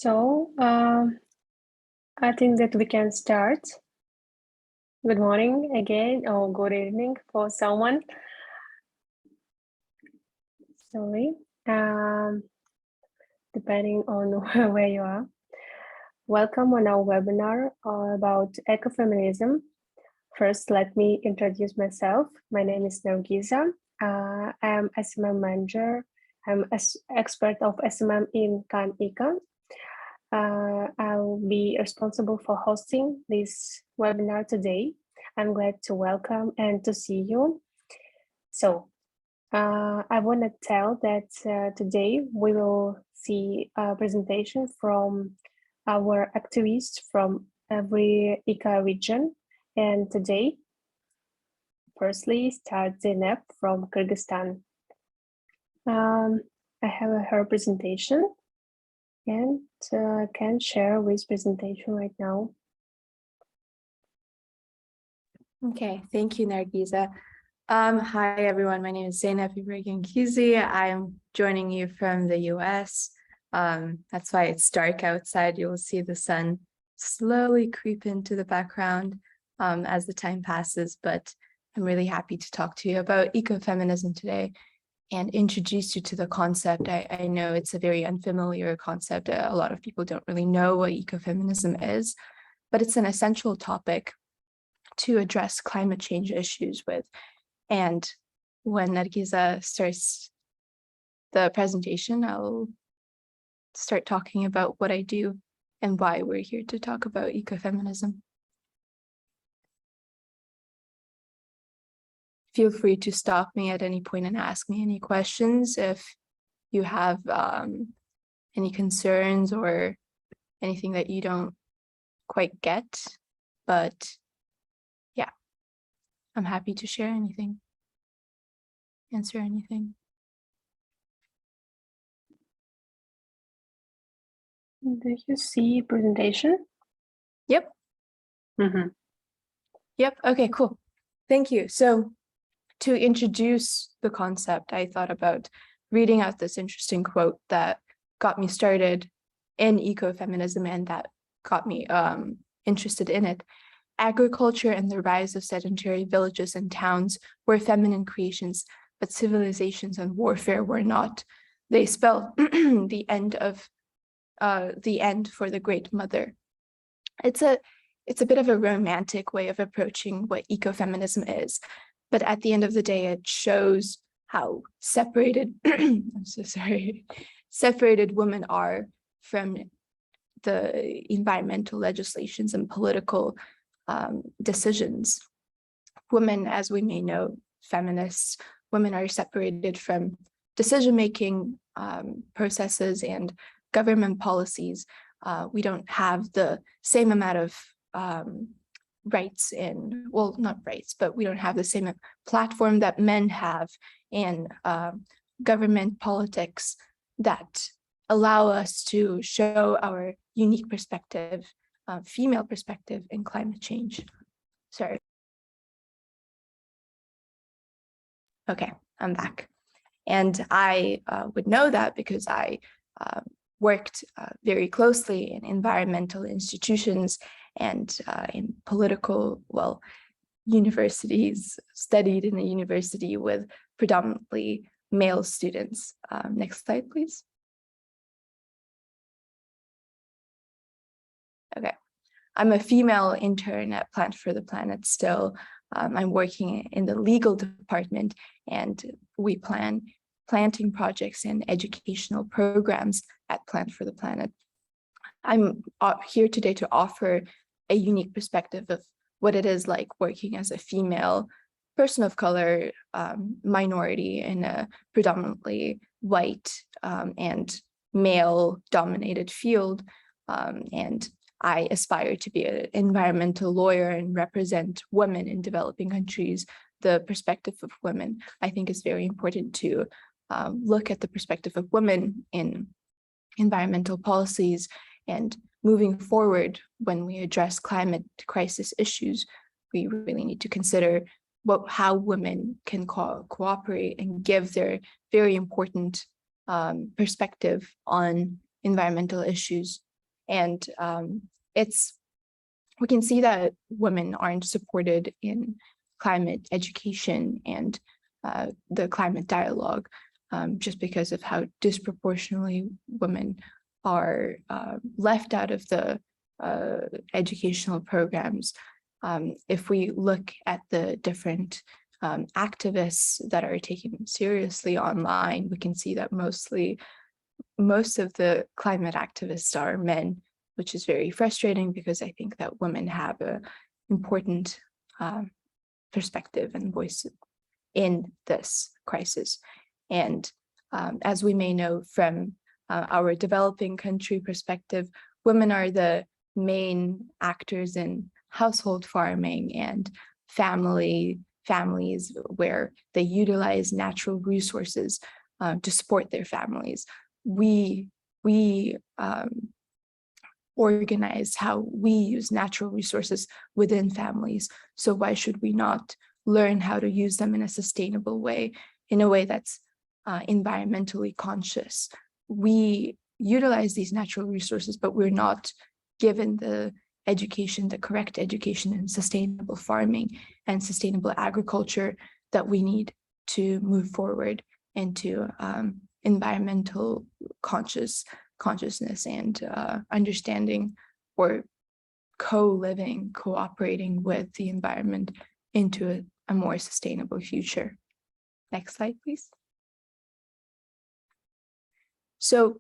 So I think that we can start. Good morning again, or good evening for someone. Sorry, depending on where you are. Welcome on our webinar about ecofeminism. First, let me introduce myself. My name is Nargiza. I am SMM manager. I'm an expert of SMM in EECCA. I'll be responsible for hosting this webinar today. I'm glad to welcome and to see you. So I want to tell that today we will see a presentation from our activists from every EECCA region. And today, firstly, start Zeynep from Kyrgyzstan. I have her presentation and can share with presentation right now. Okay, thank you, Nargiza. Hi, everyone. My name is Zhanna Rakhimova. I'm joining you from the US. That's why it's dark outside. You will see the sun slowly creep into the background as the time passes, but I'm really happy to talk to you about ecofeminism today and introduce you to the concept. I know it's a very unfamiliar concept. A lot of people don't really know what ecofeminism is, but it's an essential topic to address climate change issues with. And when Nargiza starts the presentation, I'll start talking about what I do and why we're here to talk about ecofeminism. Feel free to stop me at any point and ask me any questions if you have any concerns or anything that you don't quite get. But yeah, I'm happy to share anything, answer anything. Do you see presentation? Yep. Yep. Okay, cool. Thank you. So to introduce the concept, I thought about reading out this interesting quote that got me started in ecofeminism and that got me interested in it. Agriculture and the rise of sedentary villages and towns were feminine creations, but civilizations and warfare were not. They spell the end for the Great Mother. It's a bit of a romantic way of approaching what ecofeminism is, but at the end of the day, it shows how separated I'm so sorry, separated women are from the environmental legislations and political decisions. Women, as we may know, feminists, women are separated from decision-making processes and government policies. We don't have the same amount of rights in, well, not rights, but we don't have the same platform that men have in government politics that allow us to show our unique perspective, female perspective in climate change. Sorry. Okay, I'm back. And I would know that because I worked very closely in environmental institutions and in political, well, universities, studied in a university with predominantly male students. Next slide, please. Okay, I'm a female intern at Plant for the Planet still. I'm working in the legal department and we plan planting projects and educational programs at Plant for the Planet. I'm here today to offer a unique perspective of what it is like working as a female person of color, minority in a predominantly white and male-dominated field. And I aspire to be an environmental lawyer and represent women in developing countries. The perspective of women, I think, is very important to look at the perspective of women in environmental policies. And moving forward, when we address climate crisis issues, we really need to consider how women can cooperate and give their very important perspective on environmental issues And we can see that women aren't supported in climate education and the climate dialogue, just because of how disproportionately women are left out of the educational programs. If we look at the different activists that are taken seriously online, we can see that most of the climate activists are men, which is very frustrating because I think that women have an important perspective and voice in this crisis. And as we may know from our developing country perspective, women are the main actors in household farming and families where they utilize natural resources to support their families. We organize how we use natural resources within families. So why should we not learn how to use them in a sustainable way, in a way that's environmentally conscious? We utilize these natural resources, but we're not given the education, the correct education in sustainable farming and sustainable agriculture that we need to move forward into environmental consciousness and understanding, or co-living, cooperating with the environment into a more sustainable future. Next slide, please. So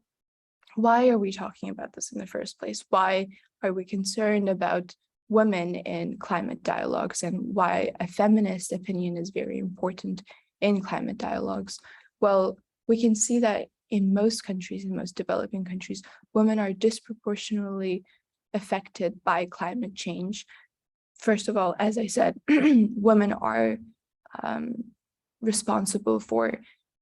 why are we talking about this in the first place? Why are we concerned about women in climate dialogues, and why a feminist opinion is very important in climate dialogues? Well, we can see that in most countries, in most developing countries, women are disproportionately affected by climate change. First of all, as I said, women are responsible for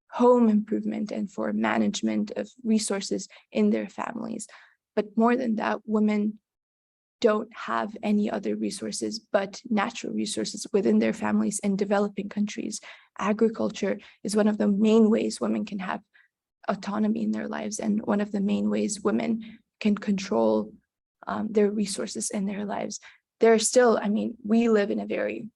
home improvement and for management of resources in their families. But more than that, women don't have any other resources but natural resources within their families in developing countries. Agriculture is one of the main ways women can have autonomy in their lives, and one of the main ways women can control their resources in their lives. There are still, we live in a very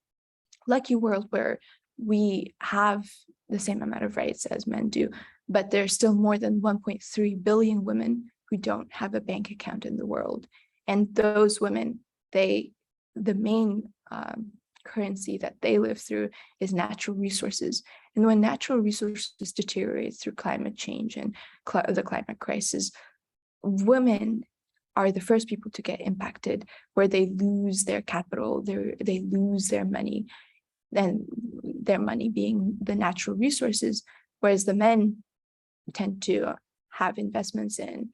lucky world where we have the same amount of rights as men do, but there's still more than 1.3 billion women who don't have a bank account in the world. And those women, the main currency that they live through is natural resources. And when natural resources deteriorate through climate change and the climate crisis, women are the first people to get impacted, where they lose their capital, they lose their money, and their money being the natural resources, whereas the men tend to have investments in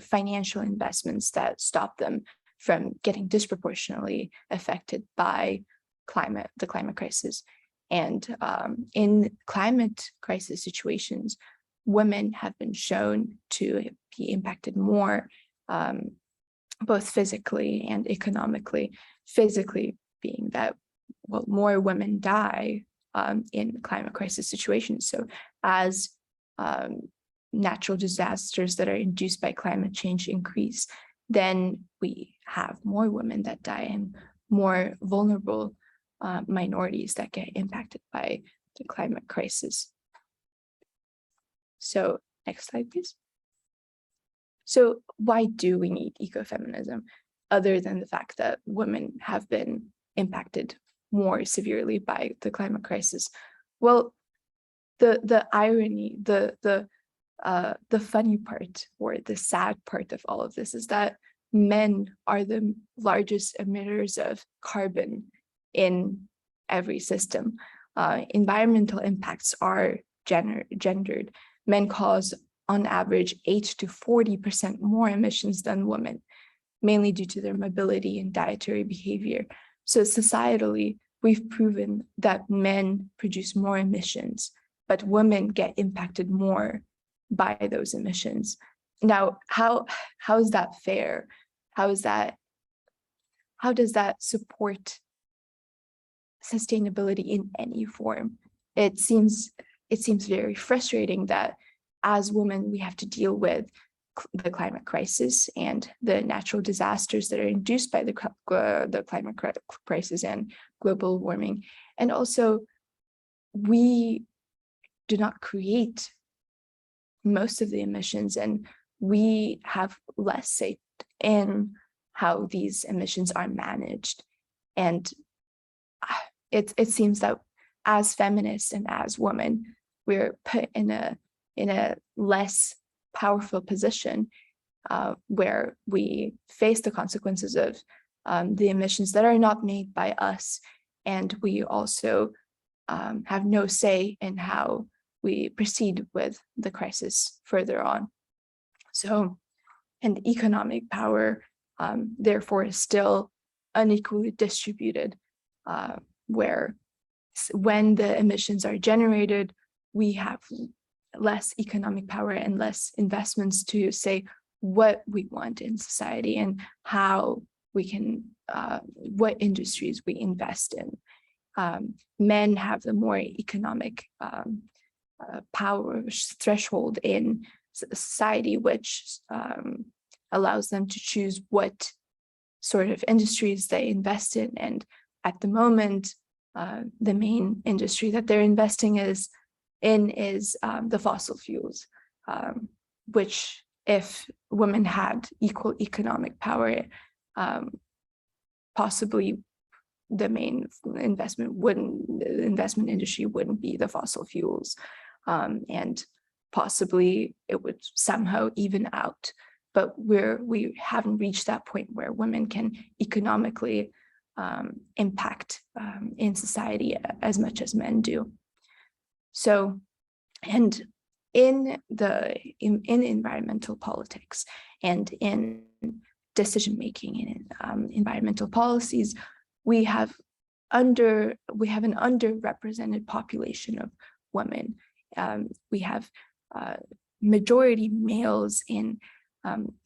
financial investments that stop them from getting disproportionately affected by the climate crisis. And in climate crisis situations, women have been shown to be impacted more, both physically and economically. Physically being that, well, more women die in climate crisis situations. So as natural disasters that are induced by climate change increase, then we have more women that die and more vulnerable minorities that get impacted by the climate crisis. So next slide, please. So why do we need ecofeminism, other than the fact that women have been impacted more severely by the climate crisis? Well, the irony, the funny part, or the sad part of all of this, is that men are the largest emitters of carbon in every system. Environmental impacts are gendered. Men cause, on average, 8 to 40% more emissions than women, mainly due to their mobility and dietary behavior. So societally, we've proven that men produce more emissions, but women get impacted more by those emissions. Now, how is that fair? How does that support sustainability in any form? It seems very frustrating that as women, we have to deal with the climate crisis and the natural disasters that are induced by the climate crisis and global warming. And also, we do not create most of the emissions, and we have less say in how these emissions are managed. And it seems that as feminists and as women, we're put in a less powerful position where we face the consequences of the emissions that are not made by us, and we also have no say in how we proceed with the crisis further on. So, and economic power, therefore, is still unequally distributed, where when the emissions are generated, we have less economic power and less investments to say what we want in society and how we can, what industries we invest in. Men have the more economic power threshold in society, which allows them to choose what sort of industries they invest in. And at the moment, the main industry that they're investing is the fossil fuels, which, if women had equal economic power, possibly the main investment industry wouldn't be the fossil fuels, and possibly it would somehow even out. But we haven't reached that point where women can economically impact in society as much as men do. So, and in environmental politics and in decision making in environmental policies, we have an underrepresented population of women. We have majority males in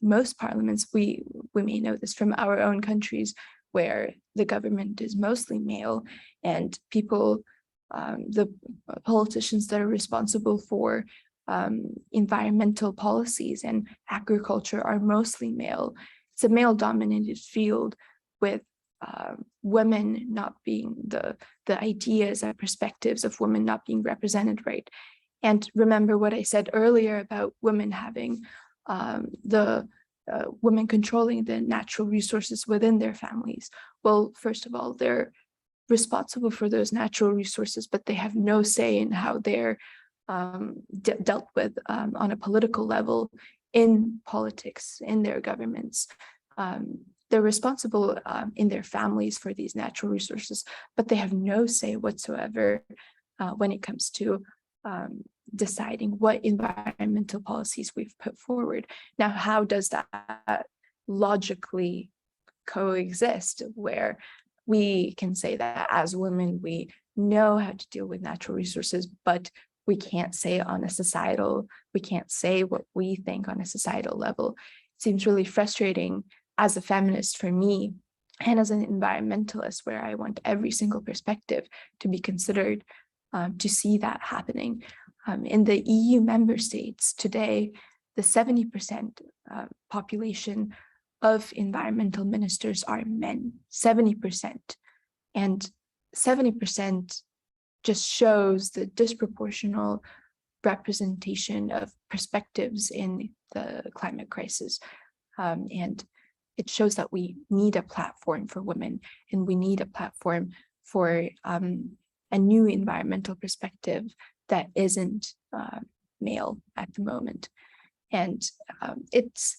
most parliaments. We may know this from our own countries, where the government is mostly male, and the politicians that are responsible for environmental policies and agriculture are mostly male. It's a male-dominated field, with women not being the ideas and perspectives of women not being represented right. And remember what I said earlier about women having women controlling the natural resources within their families. Well, first of all, they're responsible for those natural resources, but they have no say in how they're dealt with on a political level, in politics, in their governments. They're responsible in their families for these natural resources, but they have no say whatsoever when it comes to deciding what environmental policies we've put forward. Now, how does that logically coexist, where we can say that as women, we know how to deal with natural resources, but we can't say what we think on a societal level? It seems really frustrating as a feminist for me, and as an environmentalist, where I want every single perspective to be considered, to see that happening. In the EU member states today, the 70% population of environmental ministers are men, 70%. And 70% just shows the disproportional representation of perspectives in the climate crisis. And it shows that we need a platform for women, and we need a platform for a new environmental perspective that isn't male at the moment. And it's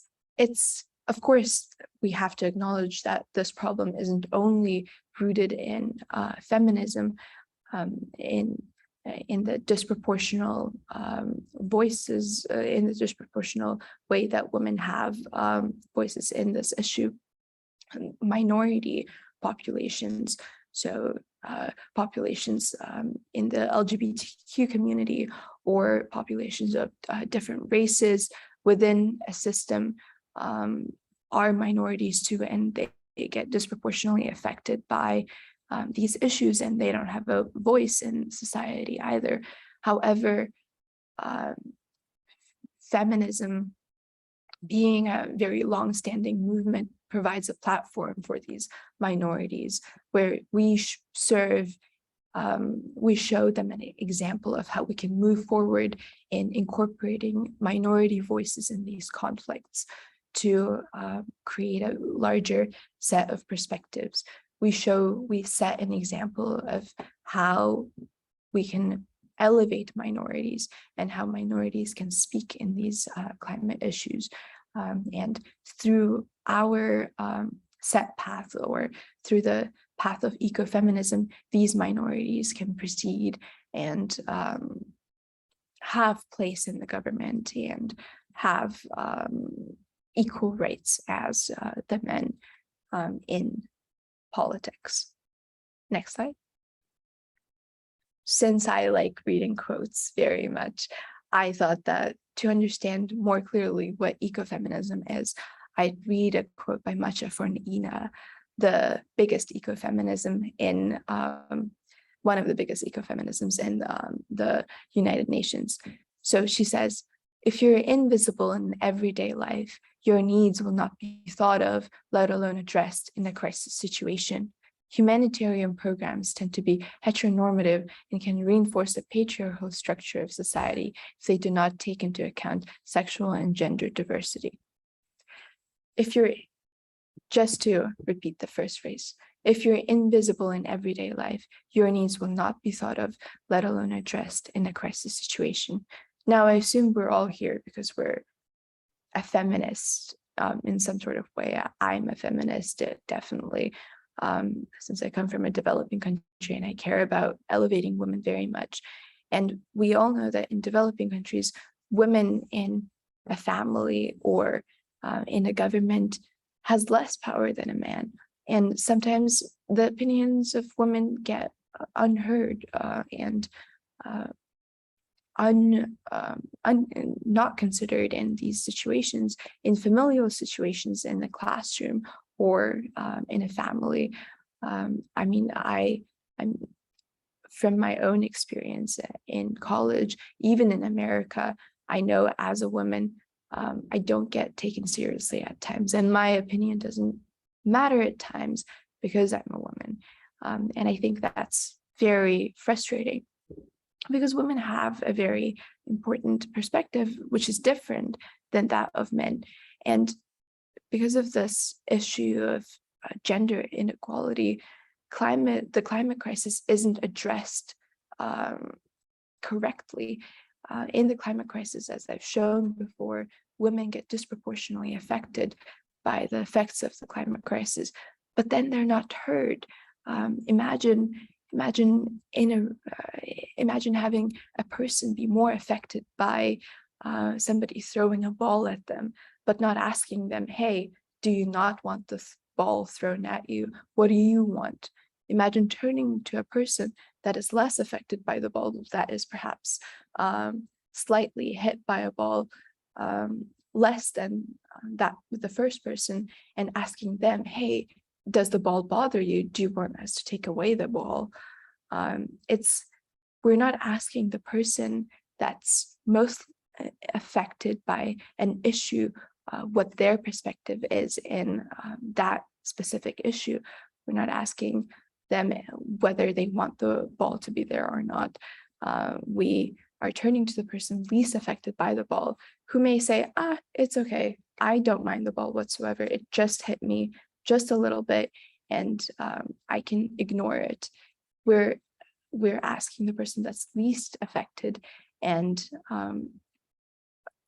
of course, we have to acknowledge that this problem isn't only rooted in feminism, in the disproportional voices, in the disproportional way that women have voices in this issue. Minority populations, so populations in the LGBTQ community, or populations of different races within a system, are minorities too, and they get disproportionately affected by these issues, and they don't have a voice in society either. However, feminism being a very long-standing movement, provides a platform for these minorities where we we show them an example of how we can move forward in incorporating minority voices in these conflicts to create a larger set of perspectives. We set an example of how we can elevate minorities and how minorities can speak in these climate issues. And through our set path, or through the path of ecofeminism, these minorities can proceed and have place in the government and have equal rights as the men in politics. Next slide. Since I like reading quotes very much, I thought that to understand more clearly what ecofeminism is, I'd read a quote by Myqty Women, the biggest ecofeminism in one of the biggest ecofeminisms in the United Nations. So she says, if you're invisible in everyday life, your needs will not be thought of, let alone addressed in a crisis situation. Humanitarian programs tend to be heteronormative and can reinforce the patriarchal structure of society if they do not take into account sexual and gender diversity. Just to repeat the first phrase, if you're invisible in everyday life, your needs will not be thought of, let alone addressed in a crisis situation. Now, I assume we're all here because we're a feminist in some sort of way. I'm a feminist, definitely, since I come from a developing country and I care about elevating women very much. And we all know that in developing countries, women in a family or in a government has less power than a man. And sometimes the opinions of women get unheard and not considered in these situations, in familial situations, in the classroom or in a family. I mean, I'm from my own experience in college, even in America, I know as a woman, I don't get taken seriously at times, and my opinion doesn't matter at times because I'm a woman. And I think that's very frustrating because women have a very important perspective, which is different than that of men. And because of this issue of gender inequality, the climate crisis isn't addressed correctly. In the climate crisis, as I've shown before, women get disproportionately affected by the effects of the climate crisis, but then they're not heard. Imagine having a person be more affected by somebody throwing a ball at them, but not asking them, hey, do you not want the ball thrown at you? What do you want? Imagine turning to a person that is less affected by the ball, that is perhaps slightly hit by a ball, less than that with the first person, and asking them, hey, does the ball bother you? Do you want us to take away the ball? We're not asking the person that's most affected by an issue what their perspective is in that specific issue. We're not asking them whether they want the ball to be there or not. We are turning to the person least affected by the ball, who may say, it's okay, I don't mind the ball whatsoever, it just hit me just a little bit and I can ignore it. We're asking the person that's least affected and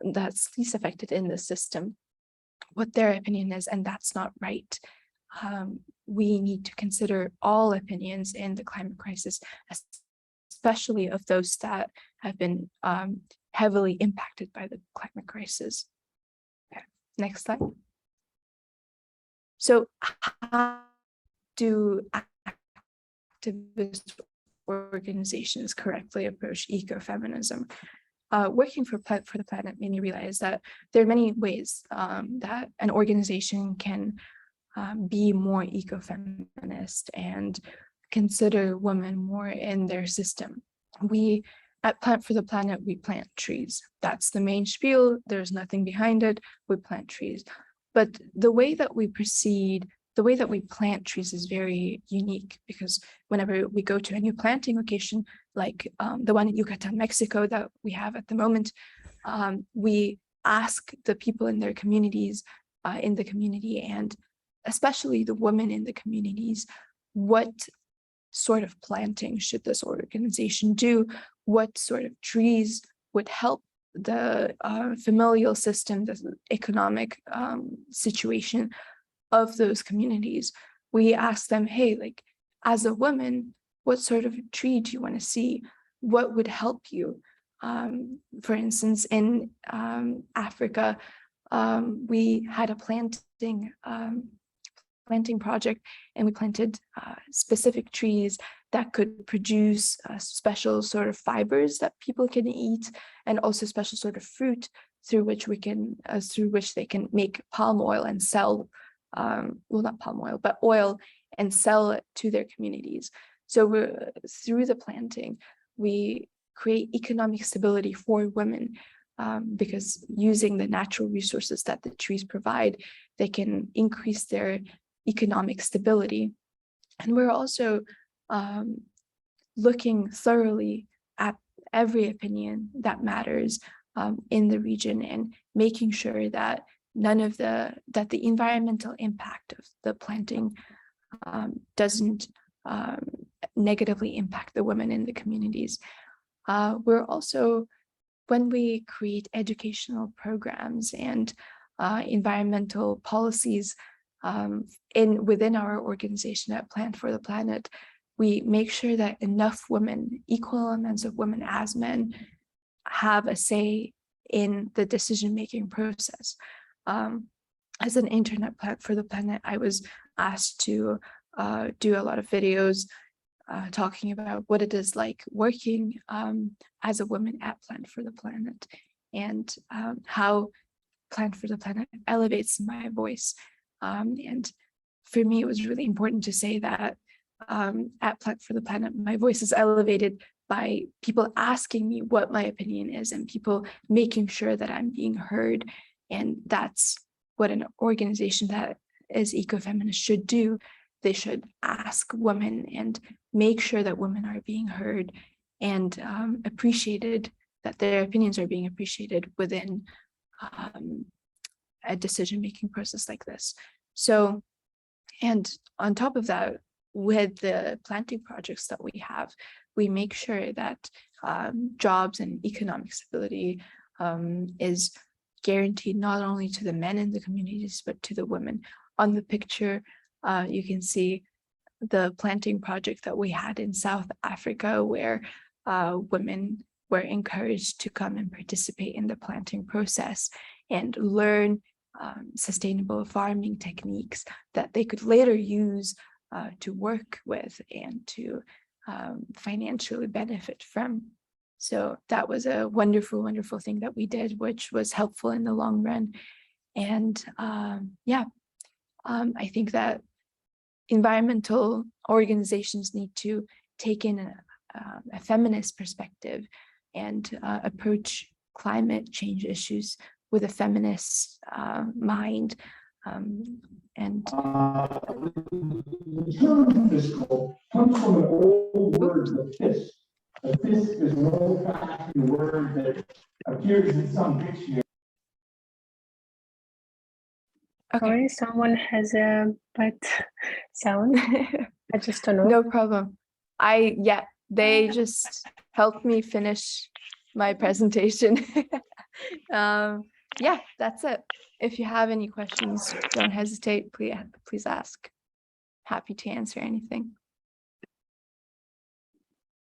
that's least affected in the system what their opinion is, and that's not right. We need to consider all opinions in the climate crisis, especially of those that have been heavily impacted by the climate crisis. Okay. Next slide. So how do activist organizations correctly approach ecofeminism? Working for the planet made me realize that there are many ways that an organization can be more ecofeminist and consider women more in their system. We at Plant for the Planet, we plant trees. That's the main spiel. There's nothing behind it. We plant trees. But the way that we proceed, the way that we plant trees is very unique, because whenever we go to a new planting location, like the one in Yucatan, Mexico, that we have at the moment, we ask the people in their communities, in the community, and especially the women in the communities, what sort of planting should this organization do? What sort of trees would help the familial system, the economic situation of those communities? We ask them, hey, like, as a woman, what sort of tree do you want to see? What would help you? For instance, in Africa, we had a planting project, and we planted specific trees that could produce special sort of fibers that people can eat, and also special sort of fruit through which they can make palm oil and sell, well, not palm oil, but oil, and sell it to their communities. So through the planting, we create economic stability for women, because using the natural resources that the trees provide, they can increase their economic stability. And we're also looking thoroughly at every opinion that matters in the region, and making sure that the environmental impact of the planting doesn't negatively impact the women in the communities. We're also, when we create educational programs and environmental policies within our organization at Plant for the Planet, we make sure that enough women, equal amounts of women as men, have a say in the decision-making process. As an intern at Plant for the Planet, I was asked to do a lot of videos talking about what it is like working as a woman at Plant for the Planet, and how Plant for the Planet elevates my voice. And for me, it was really important to say that at Plant for the Planet, my voice is elevated by people asking me what my opinion is, and people making sure that I'm being heard. And that's what an organization that is eco-feminist should do. They should ask women and make sure that women are being heard and appreciated, that their opinions are being appreciated within a decision-making process like this. So, and on top of that, with the planting projects that we have, we make sure that jobs and economic stability is guaranteed not only to the men in the communities, but to the women. On the picture, you can see the planting project that we had in South Africa, where women were encouraged to come and participate in the planting process and learn sustainable farming techniques that they could later use to work with and to financially benefit from. So that was a wonderful, wonderful thing that we did, which was helpful in the long run. And I think that environmental organizations need to take in a feminist perspective and approach climate change issues with a feminist mind. The term fiscal comes from an old word, the fist. The fist is an old-fashioned word that appears in some dictionaries. Okay. Sorry, someone has a bad sound. I just don't know. No problem. They just helped me finish my presentation. Yeah, that's it. If you have any questions, don't hesitate. Please ask. Happy to answer anything.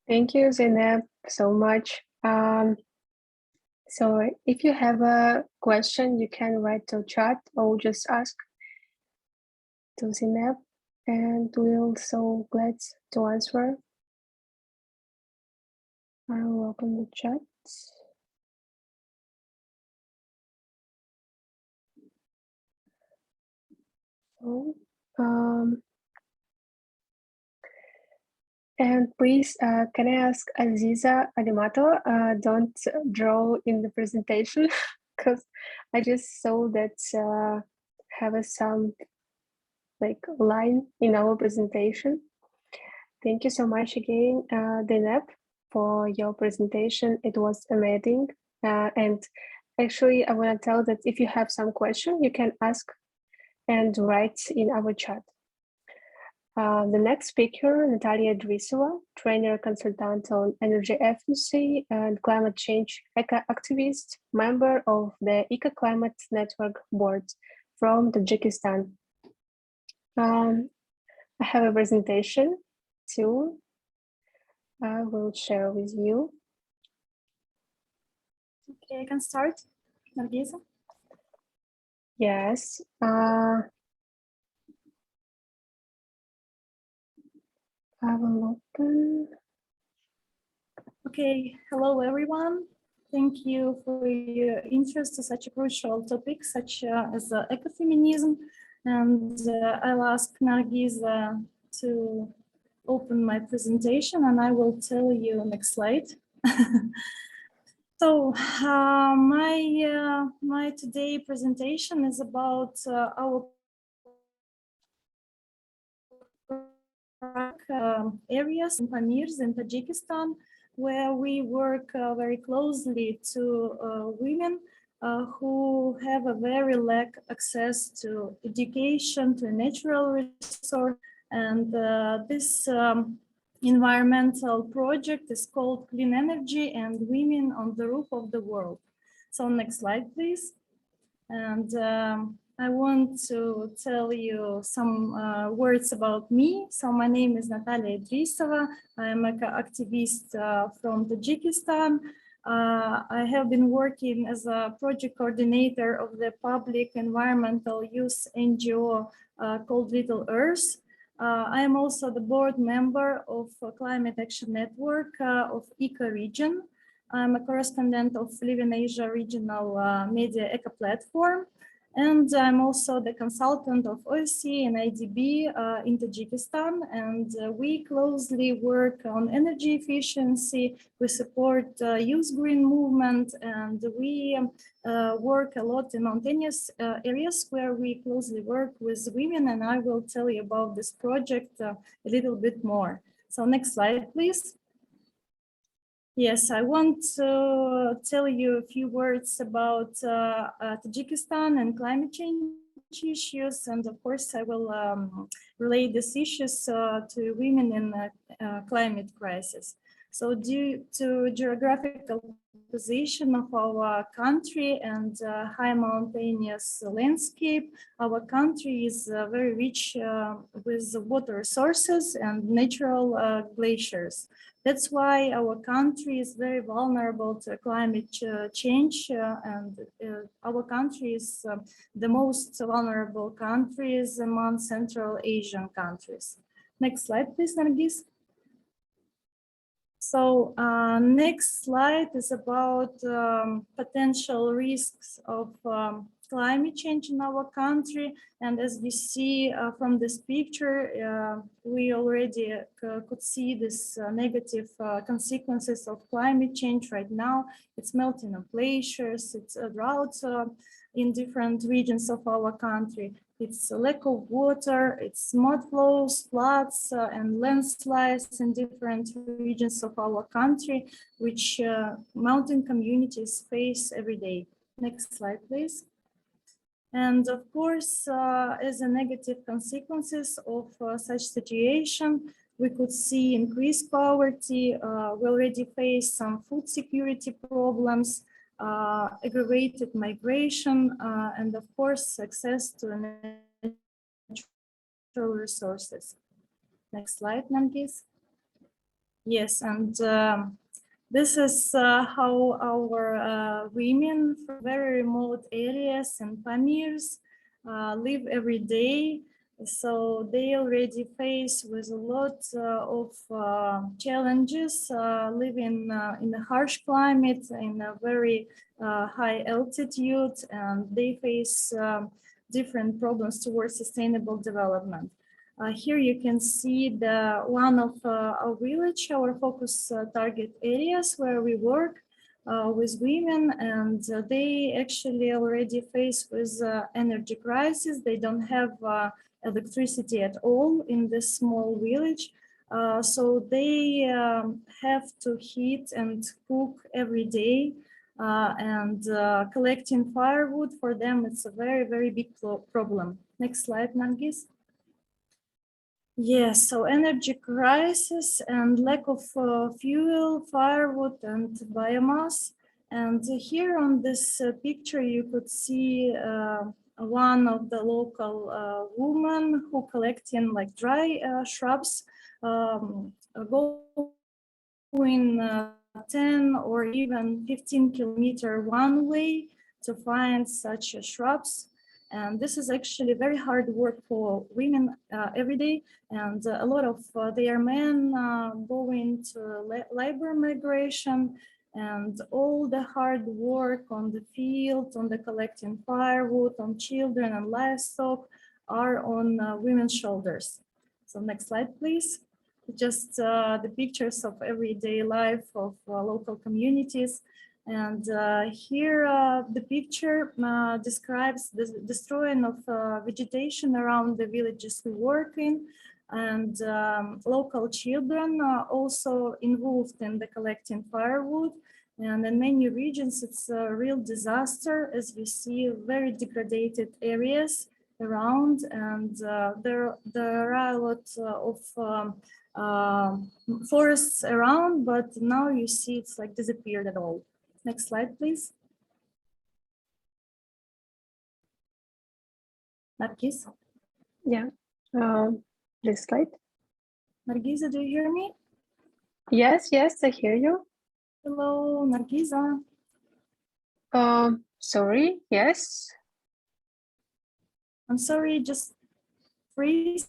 Thank you, Zhanna, so much. So if you have a question, you can write to chat or just ask to Zhanna, and we'll so glad to answer. I will open the chat. So, And please, can I ask Aziza Alimatova, don't draw in the presentation because I just saw that have some like line in our presentation. Thank you so much again, Deneb, for your presentation. It was amazing. And actually, I want to tell that if you have some question, you can ask and write in our chat. The next speaker, Natalia Idrisova, trainer consultant on energy efficiency and climate change eco-activist, member of the EECCA Climate Network Board from Tajikistan. I have a presentation too. I will share with you. Okay, I can start, Nargisa. Yes. I will open. Okay, hello everyone. Thank you for your interest in such a crucial topic, such as ecofeminism. And I'll ask Nargisa to open my presentation and I will tell you next slide. So my today presentation is about our areas in Pamirs in Tajikistan, where we work very closely to women who have a very lack access to education, to natural resource, and this environmental project is called Clean Energy and Women on the Roof of the World. So next slide, please. And I want to tell you some words about me. So my name is Natalia Idrisova. I am an activist from Tajikistan. I have been working as a project coordinator of the public environmental youth NGO called Little Earth. I am also the board member of Climate Action Network of EECCA region. I'm a correspondent of Live in Asia regional media eco platform. And I'm also the consultant of OSCE and IDB in Tajikistan. And we closely work on energy efficiency. We support youth green movement, and we work a lot in mountainous areas where we closely work with women. And I will tell you about this project a little bit more. So next slide, please. Yes, I want to tell you a few words about Tajikistan and climate change issues. And of course, I will relate these issues to women in climate crisis. So due to geographical position of our country and high mountainous landscape, our country is very rich with water resources and natural glaciers. That's why our country is very vulnerable to climate change, and our country is the most vulnerable countries among Central Asian countries. Next slide, please, Nargis. So next slide is about potential risks of climate change in our country. And as we see from this picture, we already could see this negative consequences of climate change right now. It's melting of glaciers, it's droughts in different regions of our country. It's a lack of water, it's mud flows, floods, and landslides in different regions of our country, which mountain communities face every day. Next slide, please. And of course, as a negative consequences of such situation, we could see increased poverty. We already face some food security problems, aggravated migration, and of course, access to natural resources. Next slide, Nargis. Yes, and this is how our women from very remote areas and Pamirs live every day. So they already face with a lot of challenges, living in a harsh climate, in a very high altitude, and they face different problems towards sustainable development. Here you can see the one of our village, our focus target areas where we work with women, and they actually already face with energy crisis. They don't have electricity at all in this small village. So they have to heat and cook every day, and collecting firewood for them, it's a very, very big problem. Next slide, Nargis. Yes, so energy crisis and lack of fuel, firewood, and biomass. And here on this picture, you could see one of the local women who collecting like dry shrubs, going 10 or even 15-kilometer one way to find such shrubs. And this is actually very hard work for women every day. And a lot of their men going to labor migration, and all the hard work on the field, on the collecting firewood, on children and livestock are on women's shoulders. So next slide, please. Just the pictures of everyday life of local communities. And here the picture describes the destroying of vegetation around the villages we work in, and local children are also involved in the collecting firewood. And in many regions, it's a real disaster, as we see very degraded areas around, and there are a lot of forests around, but now you see it's like disappeared at all. Next slide, please. Nargis. Yeah, this slide. Nargisa, do you hear me? Yes, yes, I hear you. Hello, Nargisa. Sorry, yes. I'm sorry, just freeze.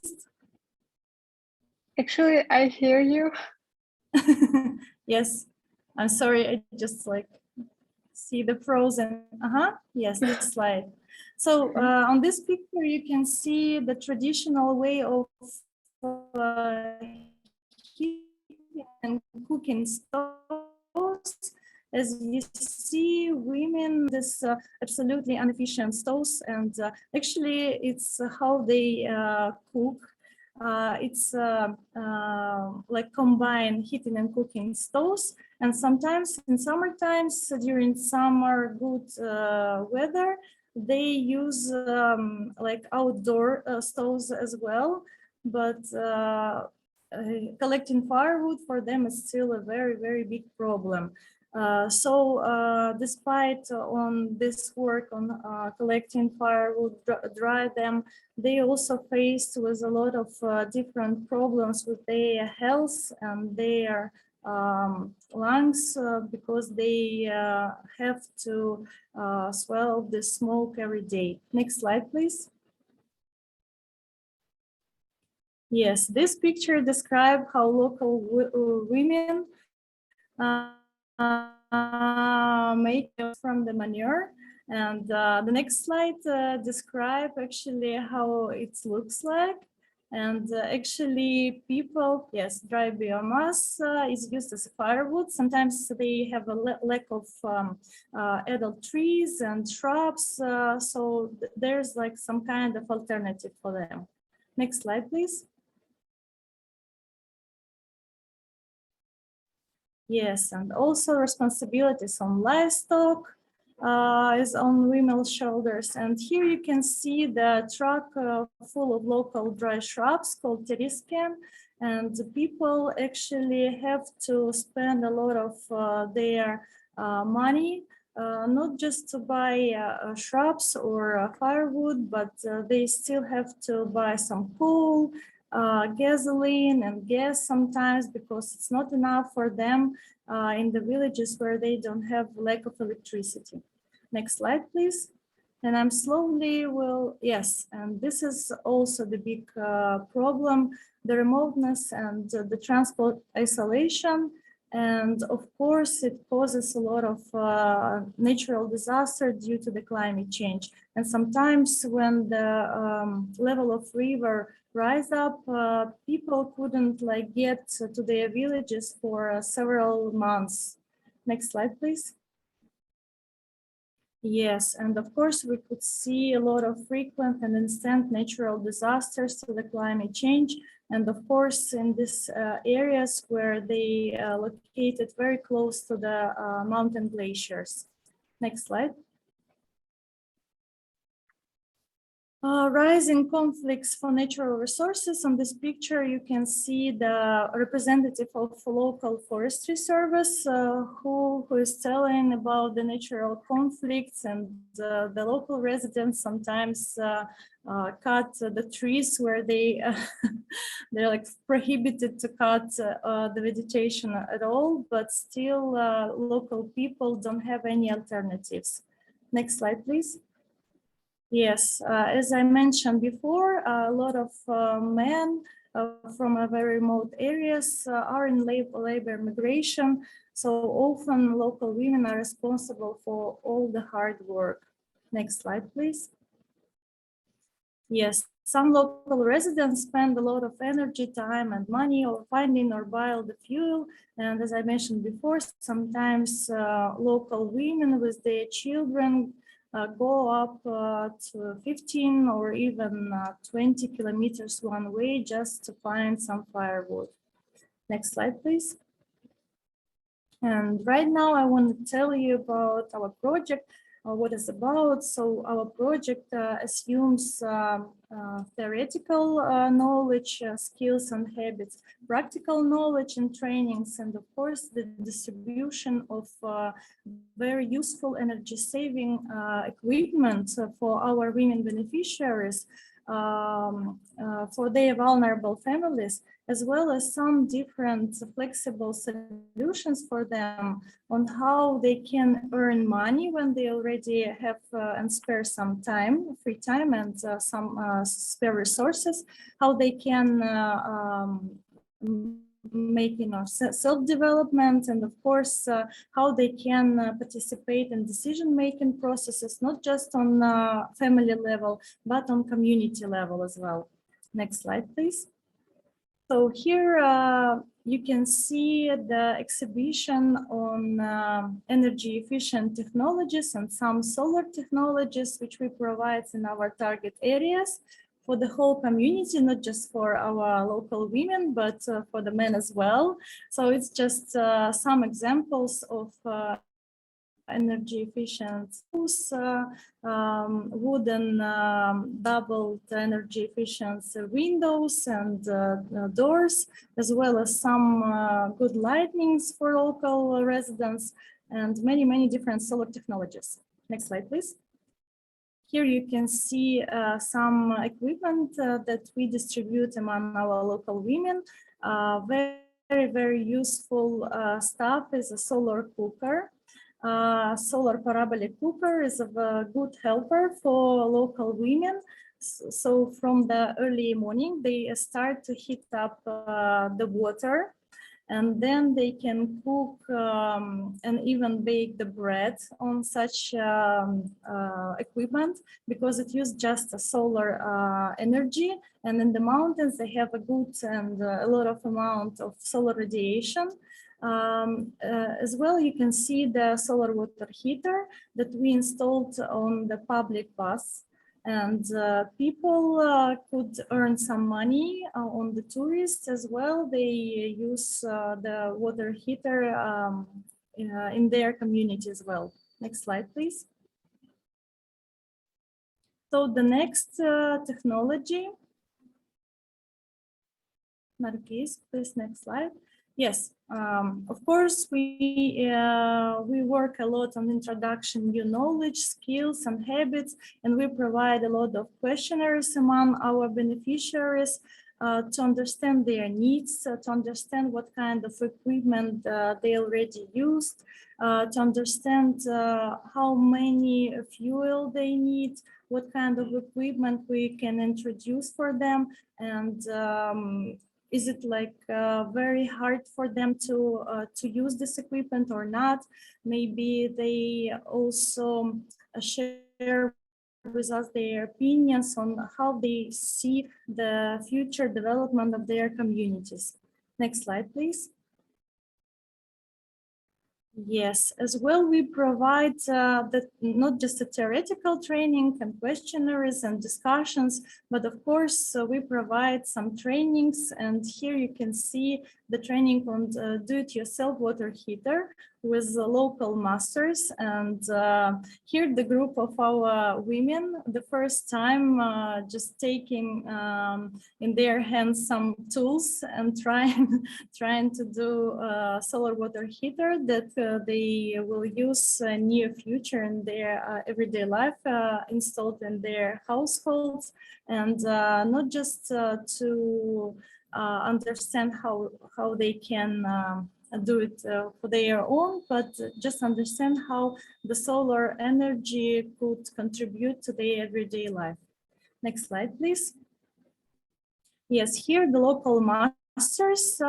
Actually, I hear you. Yes, I'm sorry, I just like see the frozen. Yes, this slide. So on this picture, you can see the traditional way of heating and cooking stoves. As you see, women this absolutely inefficient stoves, and actually it's how they cook. It's like combine heating and cooking stoves, and sometimes in summer times, during summer good weather, they use like outdoor stoves as well, but collecting firewood for them is still a very, very big problem. So despite on this work on collecting firewood, dry them, they also faced with a lot of different problems with their health and their lungs because they have to swallow the smoke every day. Next slide, please. Yes, this picture describes how local women make from the manure, and the next slide describe actually how it looks like. And actually people, yes, dry biomass is used as firewood. Sometimes they have a lack of adult trees and shrubs, so there's like some kind of alternative for them. Next slide, please. Yes, and also responsibilities on livestock is on women's shoulders. And here you can see the truck full of local dry shrubs called terisken. And the people actually have to spend a lot of their money, not just to buy shrubs or firewood, but they still have to buy some coal, gasoline and gas sometimes, because it's not enough for them in the villages where they don't have lack of electricity. Next slide, please. And I'm slowly will, yes, and this is also the big problem, the remoteness and the transport isolation. And of course, it causes a lot of natural disaster due to the climate change. And sometimes when the level of river rise up, people couldn't get to their villages for several months. Next slide, please. Yes, and of course, we could see a lot of frequent and instant natural disasters to the climate change. And of course, in these areas where they located very close to the mountain glaciers. Next slide. Rising conflicts for natural resources. On this picture, you can see the representative of local forestry service who is telling about the natural conflicts, and the local residents sometimes cut the trees where they're prohibited to cut the vegetation at all, but still local people don't have any alternatives. Next slide, please. Yes, as I mentioned before, a lot of men from very remote areas are in labor migration. So often local women are responsible for all the hard work. Next slide, please. Yes, some local residents spend a lot of energy, time, and money on finding or buying the fuel. And as I mentioned before, sometimes local women with their children go up to 15 or even 20 kilometers one way just to find some firewood. Next slide, please. And right now I want to tell you about our project, what it's about. So our project assumes theoretical knowledge, skills and habits, practical knowledge and trainings, and of course the distribution of very useful energy saving equipment for our women beneficiaries, for their vulnerable families, as well as some different flexible solutions for them on how they can earn money when they already have and spare some time, free time, and some spare resources, how they can make self-development, and of course how they can participate in decision-making processes, not just on family level, but on community level as well. Next slide, please. So here you can see the exhibition on energy efficient technologies and some solar technologies which we provide in our target areas for the whole community, not just for our local women, but for the men as well. So it's just some examples of energy efficient tools, wooden doubled energy efficient windows and doors, as well as some good lightnings for local residents, and many different solar technologies. Next slide, please. Here you can see some equipment that we distribute among our local women. Very useful stuff is a solar cooker. Solar parabolic cooker is a good helper for local women. So from the early morning, they start to heat up the water, and then they can cook and even bake the bread on such equipment, because it uses just a solar energy. And in the mountains, they have a good and a lot of amount of solar radiation. As well, you can see the solar water heater that we installed on the public bus, and people could earn some money on the tourists as well. They use the water heater in their community as well. Next slide, please. So the next technology, Nargis, please, next slide. Yes, of course, we work a lot on introduction, new knowledge, skills, and habits, and we provide a lot of questionnaires among our beneficiaries to understand their needs, to understand what kind of equipment they already used, to understand how many fuel they need, what kind of equipment we can introduce for them, and is it like very hard for them to use this equipment or not? Maybe they also share with us their opinions on how they see the future development of their communities. Next slide, please. Yes, as well, we provide not just a theoretical training and questionnaires and discussions, but of course, we provide some trainings. And here you can see the training on do-it-yourself water heater with local masters. And here the group of our women, the first time just taking in their hands some tools and trying to do a solar water heater that they will use near future in their everyday life, installed in their households, and not just to understand how they can do it for their own, but just understand how the solar energy could contribute to their everyday life. Next slide, please. Yes, here the local masters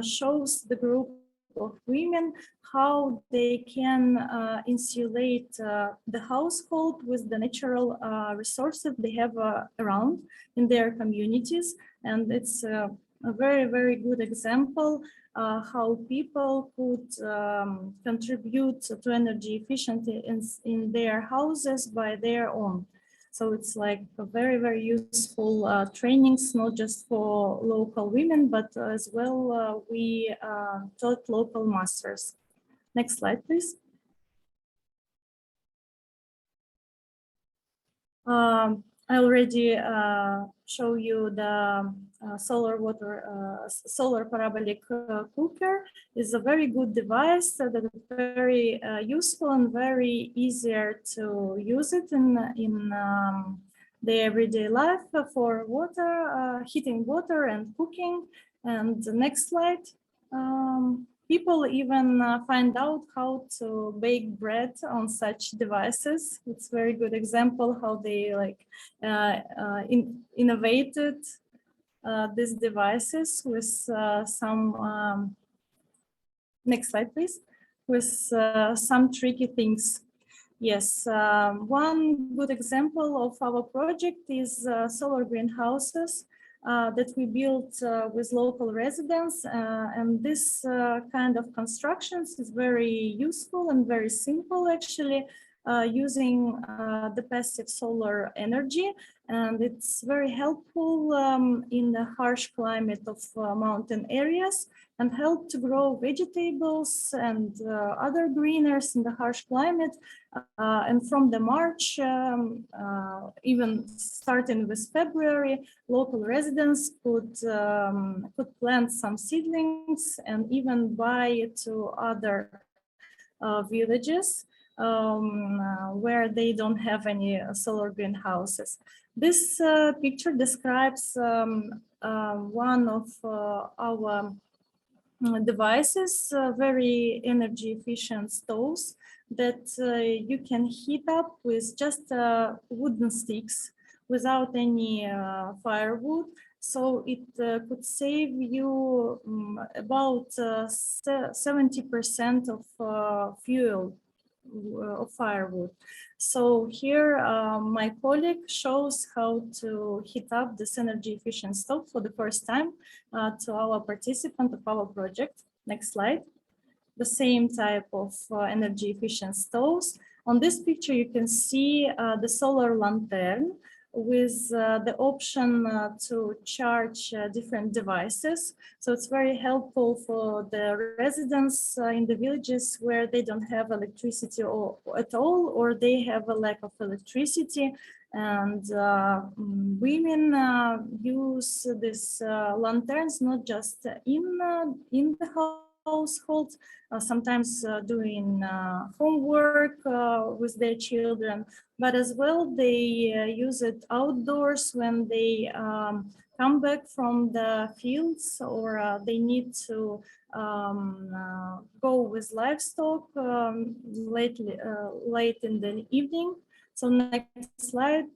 shows the group of women how they can insulate the household with the natural resources they have around in their communities. And it's a very, very good example how people could contribute to energy efficiency in their houses by their own. So it's like a very, very useful trainings, not just for local women, but as well we taught local masters. Next slide, please. I already show you the solar parabolic cooker. Is a very good device that is very useful and very easier to use it in the everyday life for water, heating water and cooking. And the next slide. People even find out how to bake bread on such devices. It's a very good example how they like innovated these devices with some, next slide please, with some tricky things. Yes, one good example of our project is solar greenhouses that we built with local residents, and this kind of constructions is very useful and very simple actually, using the passive solar energy, and it's very helpful in the harsh climate of mountain areas, and help to grow vegetables and other greeners in the harsh climate. And from the March, even starting with February, local residents could plant some seedlings and even buy it to other villages where they don't have any solar greenhouses. This picture describes one of our devices, very energy efficient stoves that you can heat up with just wooden sticks without any firewood. So it could save you about 70% of fuel of firewood. So here my colleague shows how to heat up this energy efficient stove for the first time to our participant of our project. Next slide. The same type of energy efficient stoves. On this picture you can see the solar lantern with the option to charge different devices. So it's very helpful for the residents in the villages where they don't have electricity at all, or they have a lack of electricity. And women use these lanterns not just in the household, sometimes doing homework with their children, but as well they use it outdoors when they come back from the fields, or they need to go with livestock late in the evening. So next slide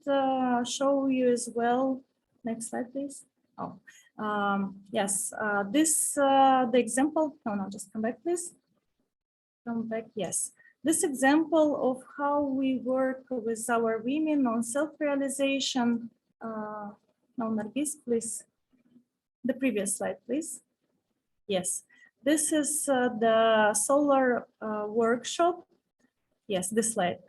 show you as well. Next slide, please. Oh, Yes, the example, no, just come back, please. Come back, yes. This example of how we work with our women on self-realization. No, Nargis, please. The previous slide, please. Yes, this is the solar workshop. Yes, this slide.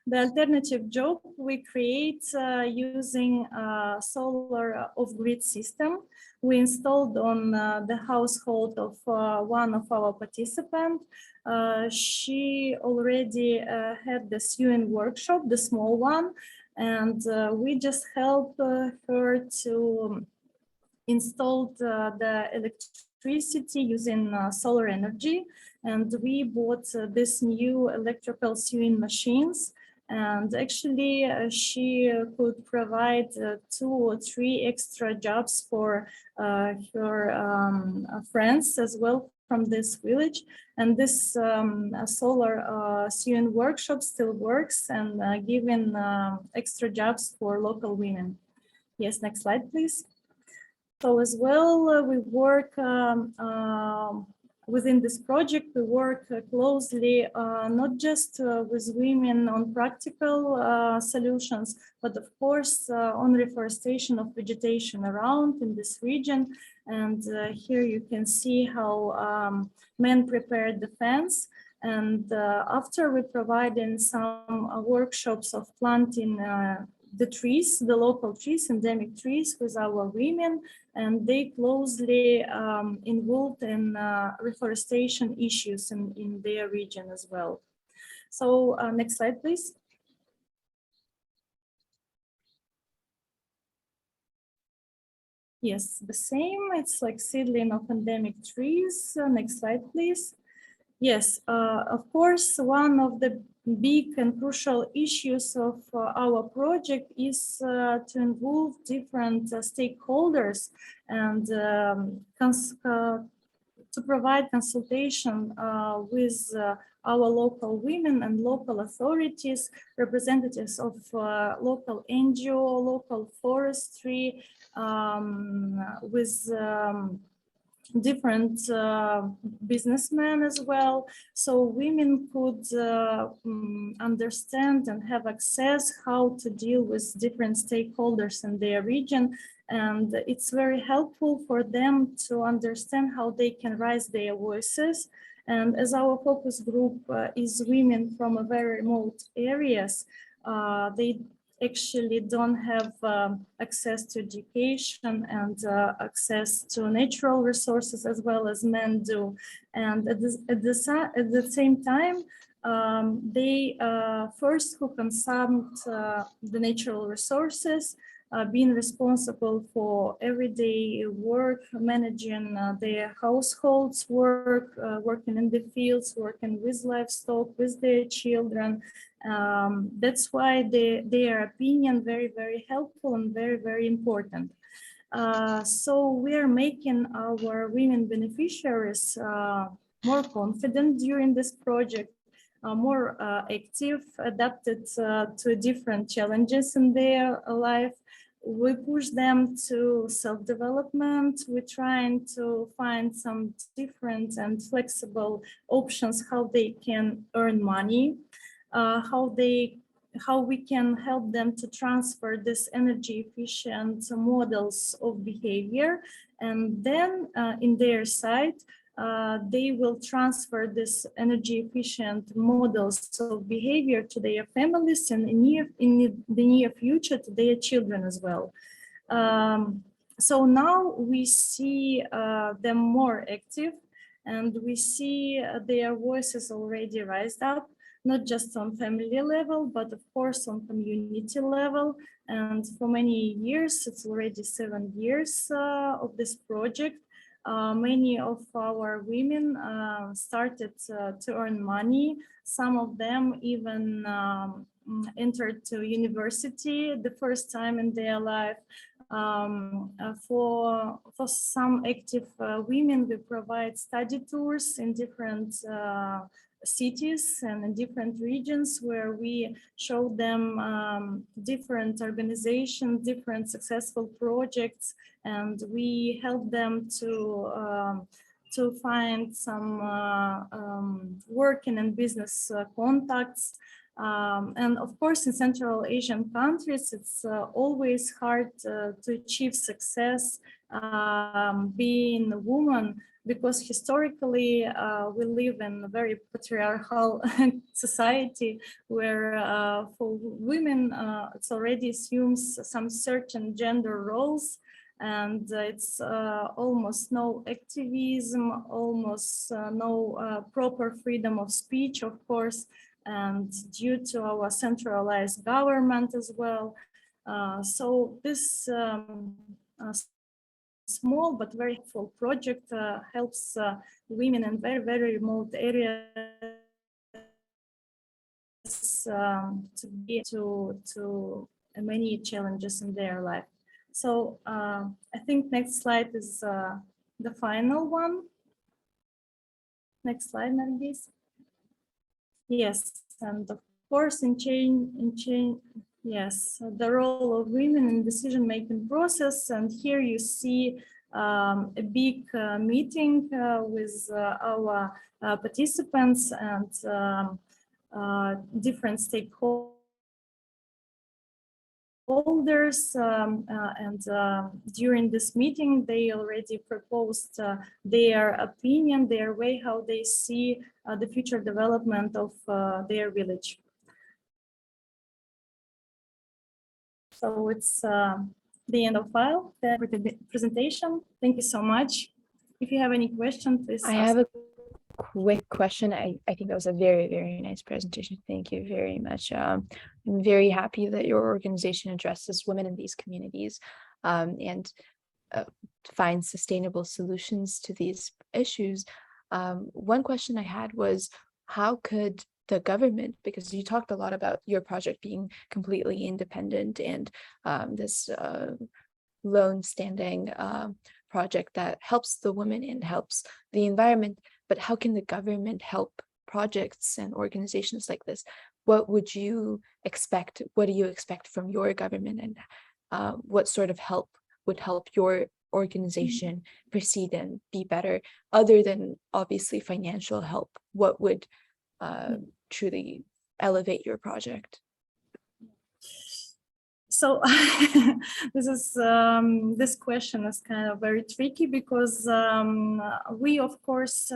The alternative job we create using solar off-grid system. We installed on the household of one of our participants. She already had the sewing workshop, the small one, and we just helped her to install the electricity using solar energy. And we bought this new electrical sewing machines. And actually, she could provide 2 or 3 extra jobs for her friends as well from this village. And this solar sewing workshop still works and giving extra jobs for local women. Yes, next slide, please. So as well, we work within this project, we work closely not just with women on practical solutions, but of course on reforestation of vegetation around in this region. And here you can see how men prepared the fence. And after we provided some workshops of planting the trees, the local trees, endemic trees with our women, and they closely involved in reforestation issues in their region as well. So next slide, please. Yes, the same, it's like seedling of endemic trees. Next slide, please. Yes, of course, one of the big and crucial issues of our project is to involve different stakeholders and to provide consultation with our local women and local authorities, representatives of local NGO, local forestry, with different businessmen as well, so women could understand and have access how to deal with different stakeholders in their region, and it's very helpful for them to understand how they can raise their voices. And as our focus group is women from a very remote areas, they actually don't have access to education and access to natural resources as well as men do. And at the same time, they first who consume the natural resources, being responsible for everyday work, managing their households work, working in the fields, working with livestock, with their children. That's why their opinion very helpful and very important. So we are making our women beneficiaries more confident during this project, more active, adapted to different challenges in their life. We push them to self-development. We're trying to find some different and flexible options how they can earn money, how we can help them to transfer this energy efficient models of behavior, and then in their side they will transfer this energy efficient models of behavior to their families and in the near future to their children as well. So now we see them more active, and we see their voices already raised up, not just on family level, but of course on community level. And for many years, it's already 7 years of this project. Many of our women started to earn money. Some of them even entered to university the first time in their life. For some active women, we provide study tours in different cities and in different regions, where we show them different organizations, different successful projects, and we help them to find some working and business contacts. And of course, in Central Asian countries, it's always hard to achieve success being a woman, because historically we live in a very patriarchal society where for women it's already assumes some certain gender roles, and it's almost no activism, almost no proper freedom of speech, of course, and due to our centralized government as well. So this small but very helpful project helps women in very, very remote areas to many challenges in their life. So I think next slide is the final one. Next slide, Nargis. Yes, and of course yes, the role of women in decision-making process. And here you see a big meeting with our participants and different stakeholders. During this meeting, they already proposed their opinion, their way, how they see the future development of their village. So it's the end of the presentation. Thank you so much. If you have any questions, please I have a quick question. I think that was a very, very nice presentation. Thank you very much. I'm very happy that your organization addresses women in these communities and finds sustainable solutions to these issues. One question I had was, how could the government, because you talked a lot about your project being completely independent and this lone standing project that helps the women and helps the environment, but how can the government help projects and organizations like this? What would you expect? What do you expect from your government, and what sort of help would help your organization proceed and be better, other than obviously financial help? What would truly elevate your project? So this question is kind of very tricky, because we of course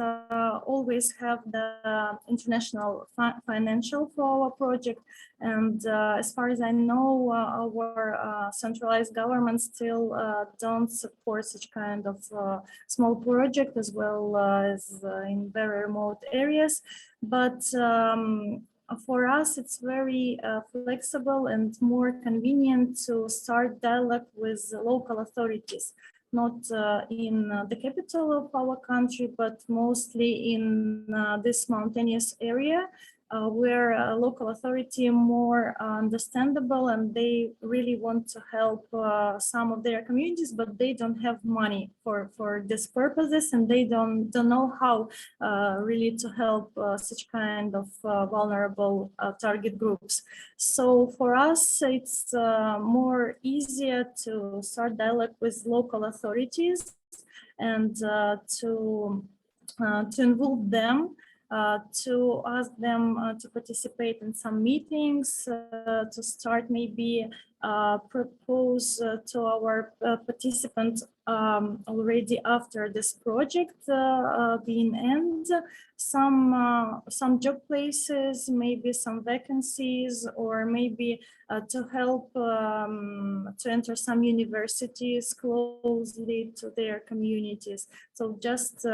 always have the international financial for our project, and as far as I know, our centralized government still don't support such kind of small project, as well as in very remote areas. But for us, it's very flexible and more convenient to start dialogue with local authorities, not in the capital of our country, but mostly in this mountainous area, where local authority more understandable, and they really want to help some of their communities, but they don't have money for this purposes, and they don't know how really to help such kind of vulnerable target groups. So for us, it's more easier to start dialogue with local authorities and to involve them, to ask them to participate in some meetings, to start maybe propose to our participants already after this project being end, some job places, maybe some vacancies, or maybe to help to enter some universities closely to their communities. So just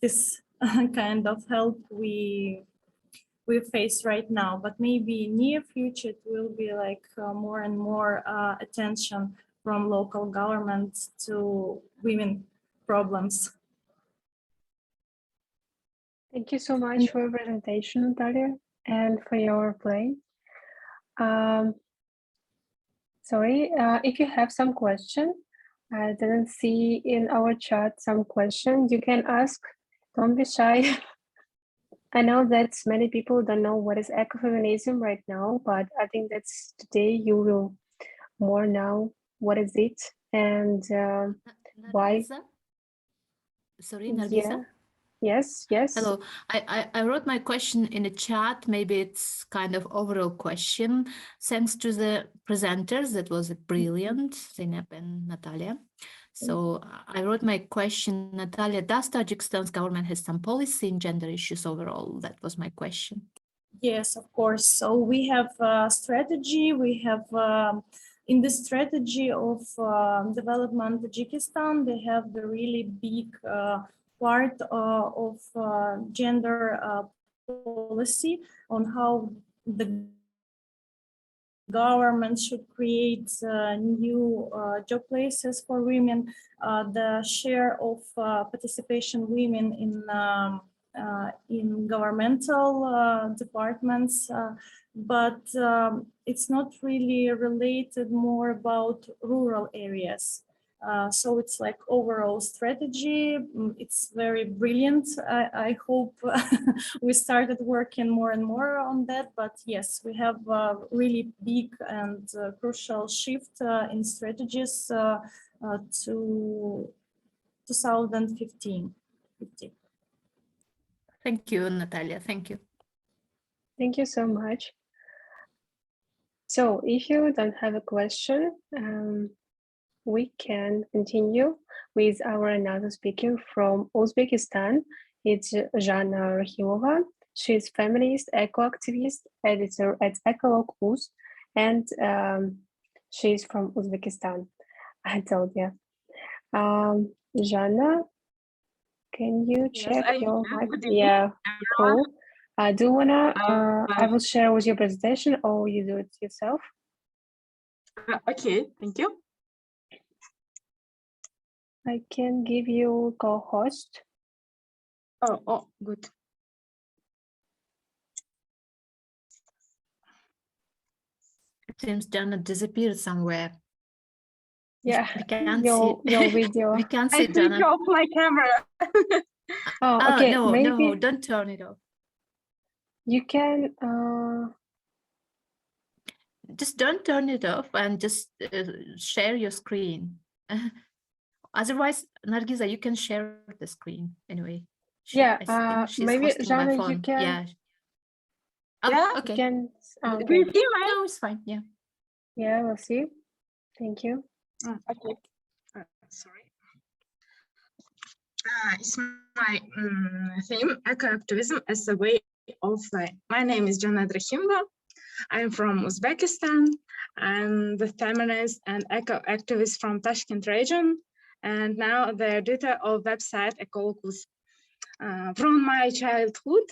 this kind of help we face right now, but maybe in near future it will be like more and more attention from local governments to women problems. Thank you so much for your presentation, Natalia, and for your play. Sorry, if you have some question, I didn't see in our chat some questions, you can ask. Don't be shy. I know that many people don't know what is ecofeminism right now, but I think that's today you will more know what is it and why. Nargisa? Sorry, Yeah. Nargisa? Yes. Hello. I wrote my question in the chat. Maybe it's kind of overall question. Thanks to the presenters, that was brilliant, Zeynep and Natalia. So I wrote my question, Natalia, does Tajikistan's government has some policy in gender issues overall? That was my question. Yes, of course. So we have a strategy. We have in the strategy of development Tajikistan, they have the really big part of gender policy on how the government should create new job places for women, the share of participation women in governmental departments, but it's not really related more about rural areas. So it's like overall strategy. It's very brilliant. I hope we started working more and more on that. But yes, we have a really big and crucial shift in strategies to 2015. Thank you, Natalia. Thank you. Thank you so much. So if you don't have a question, we can continue with our another speaker from Uzbekistan. It's Zhanna Rakhimova. She's feminist, eco-activist, editor at Ekolog.uz, and she's from Uzbekistan. I told you. Zhanna, can you check your mic? Yeah, cool. Do you wanna, I will share with your presentation or you do it yourself? Okay, thank you. I can give you co-host. Oh, good. It seems Zhanna disappeared somewhere. Yeah, we can't your video. We can't I see switch Zhanna. off my camera. Oh, okay. No, maybe no, don't turn it off. you can. Just don't turn it off and just share your screen. Otherwise, Nargiza, you can share the screen anyway. Yeah. I think she's Maybe hosting by Zhanna, phone. you can. Yeah. Oh, Yeah, okay. You can. Do Okay. you see my? No, it's fine. Yeah. Yeah, we'll see. Thank you. Okay. Sorry. It's my theme, eco-activism as a way of life. My name is Zhanna Rakhimova. I'm from Uzbekistan. I'm the feminist and eco-activist from Tashkent region, and now the editor of website Ekolog.uz. From my childhood,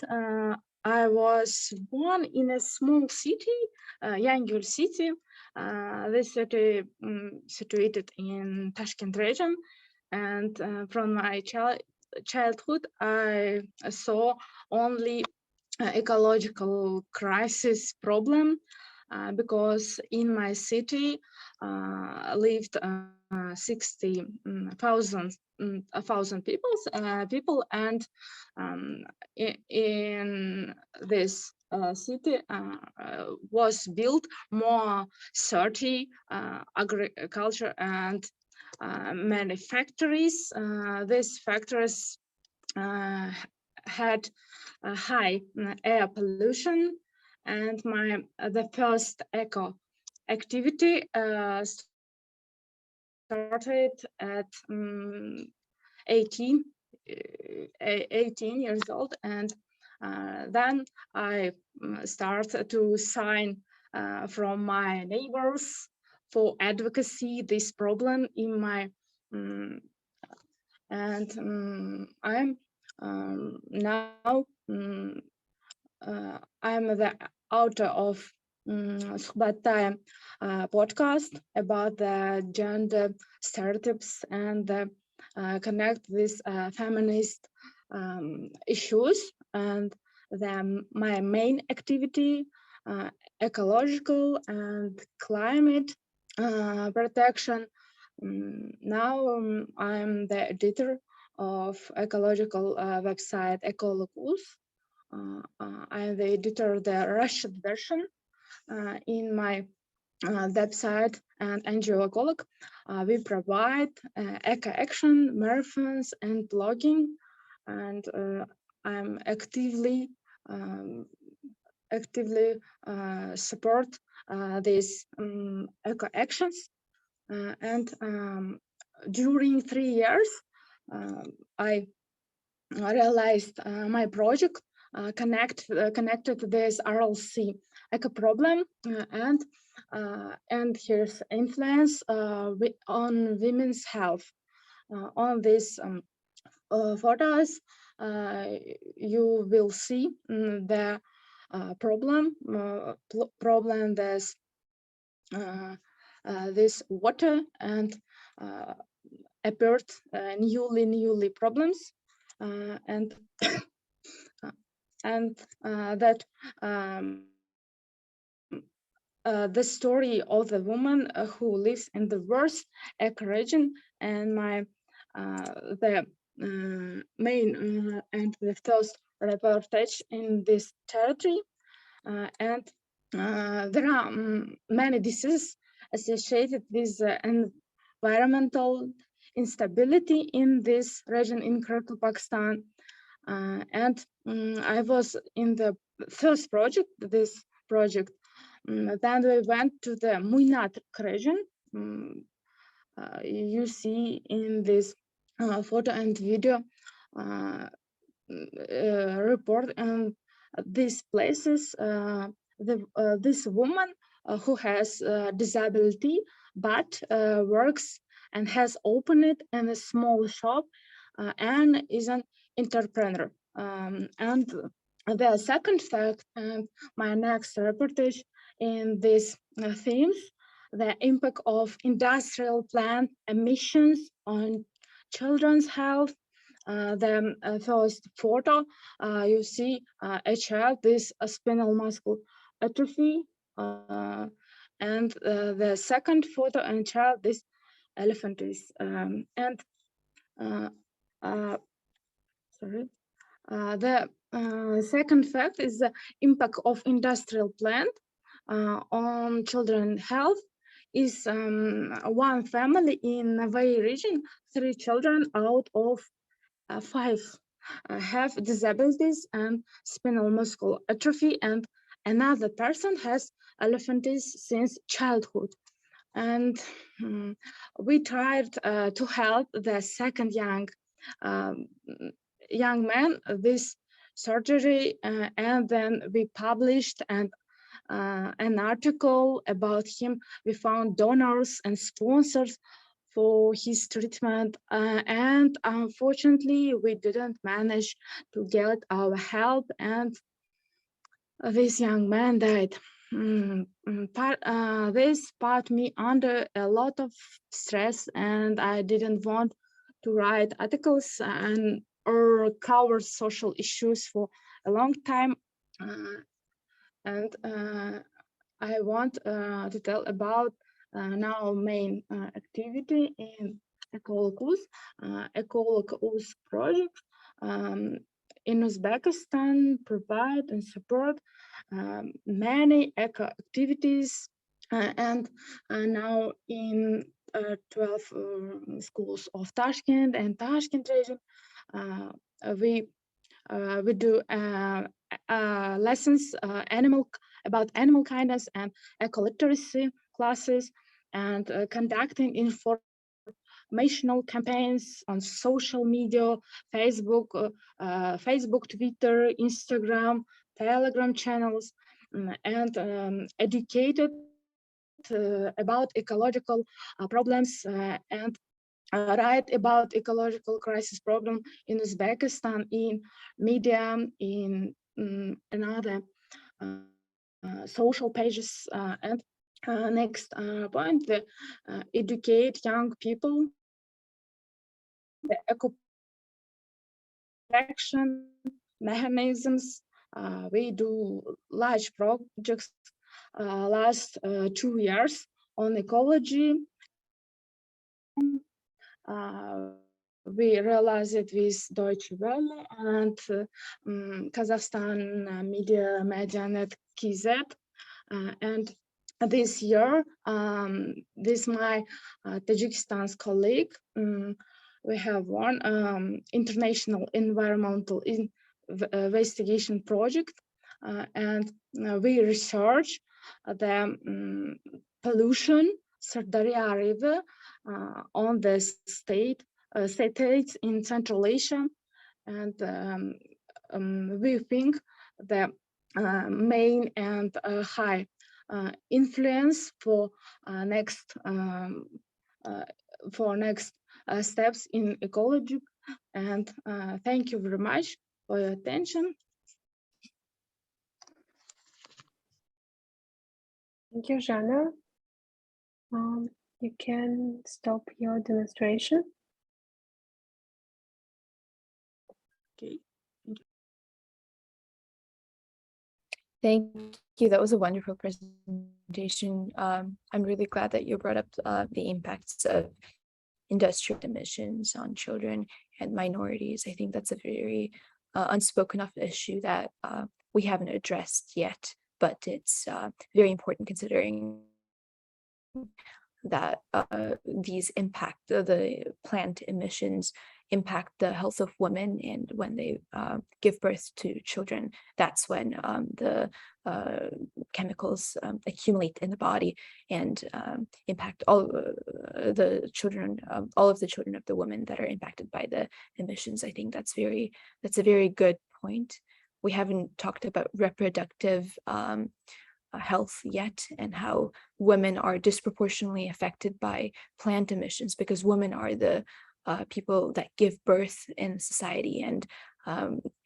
I was born in a small city, Yangul city. This city situated in Tashkent region. And from my childhood, I saw only ecological crisis problem because in my city lived 60,000 people, and in this city was built more 30 agriculture and many factories. These factories had a high air pollution, and the first eco activity started at 18 years old, and then I started to sign from my neighbors for advocacy this problem in my I'm now I'm the author of Suhbat podcast about the gender stereotypes and connect with feminist issues, and my main activity ecological and climate protection. Now I'm the editor of ecological website Ekolog.uz. I'm the editor of the Russian version in my website and NGO Ekolog. We provide eco action, marathons, and blogging, and I'm actively support these eco actions. And during 3 years, I realized my project connected this RLC eco problem and his influence on women's health. On these photos, you will see the problem that's this water and appeared newly problems and that the story of the woman who lives in the worst eco region, and my the main and the first reportage in this territory, and there are many diseases associated with environmental instability in this region in Kyrgyzstan, Pakistan. And I was in the first project, this project. Then we went to the Myqty region. You see in this photo and video report, and these places, this woman who has disability but works and has opened it in a small shop and is an entrepreneur. And the second fact, and my next reportage in these themes, the impact of industrial plant emissions on children's health. The first photo, you see a child with a spinal muscular atrophy, and the second photo, and child, this elephant is the second fact is the impact of industrial plant on children's health. Is one family in Navai region, 3 children out of 5 have disabilities and spinal muscular atrophy, and another person has elephantitis since childhood. And we tried to help the second young man with surgery, and then we published an article about him. We found donors and sponsors for his treatment, and unfortunately we didn't manage to get our help, and this young man died. This put me under a lot of stress, and I didn't want to write articles or cover social issues for a long time. And I want to tell about now main activity in Ekolog.uz, Ekolog.uz project in Uzbekistan provide and support many eco activities, and now in 12 schools of Tashkent and Tashkent region, we do lessons about animal kindness and eco-literacy classes, and conducting informational campaigns on social media, Facebook, Twitter, Instagram, Telegram channels, and educated about ecological problems, and write about ecological crisis problem in Uzbekistan in media, in another social pages, and next point, educate young people the eco protection mechanisms. We do large projects last 2 years on ecology. we realized it with Deutsche Welle and Kazakhstan Media.net KZ. And this year, this my Tajikistan's colleague, we have one international environmental investigation project, and we research the pollution Sirdarya River on the states in Central Asia, and we think the main and high influence for next steps in ecology. And thank you very much for your attention. Thank you, Zhanna. You can stop your demonstration. Okay. Thank you. That was a wonderful presentation. I'm really glad that you brought up the impacts of industrial emissions on children and minorities. I think that's a very unspoken of issue that we haven't addressed yet, but it's very important considering that these impact the plant emissions impact the health of women, and when they give birth to children, that's when the chemicals accumulate in the body and impact all the children, all of the children of the women that are impacted by the emissions. I think that's a very good point. We haven't talked about reproductive health yet, and how women are disproportionately affected by plant emissions, because women are the people that give birth in society, and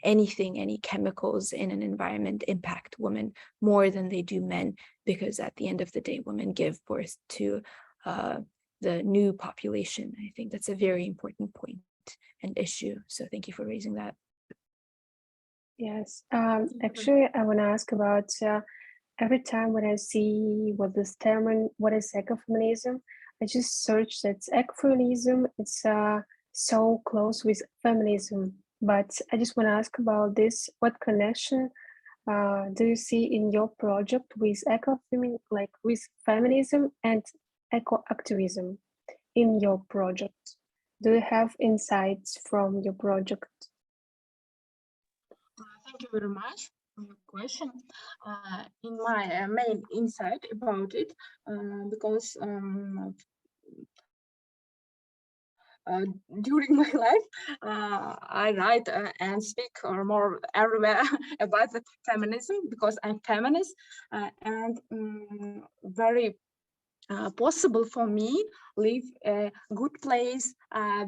any chemicals in an environment impact women more than they do men, because at the end of the day, women give birth to the new population. I think that's a very important point and issue. So thank you for raising that. Yes, actually, I want to ask about every time when I see what is ecofeminism, I just search that ecofeminism. It's so close with feminism, but I just want to ask about this. What connection do you see in your project with ecofeminism, like with feminism and eco-activism in your project? Do you have insights from your project? Thank you very much for your question. In my main insight about it, because during my life, I write and speak more everywhere about the feminism, because I'm feminist, and very possible for me live a good place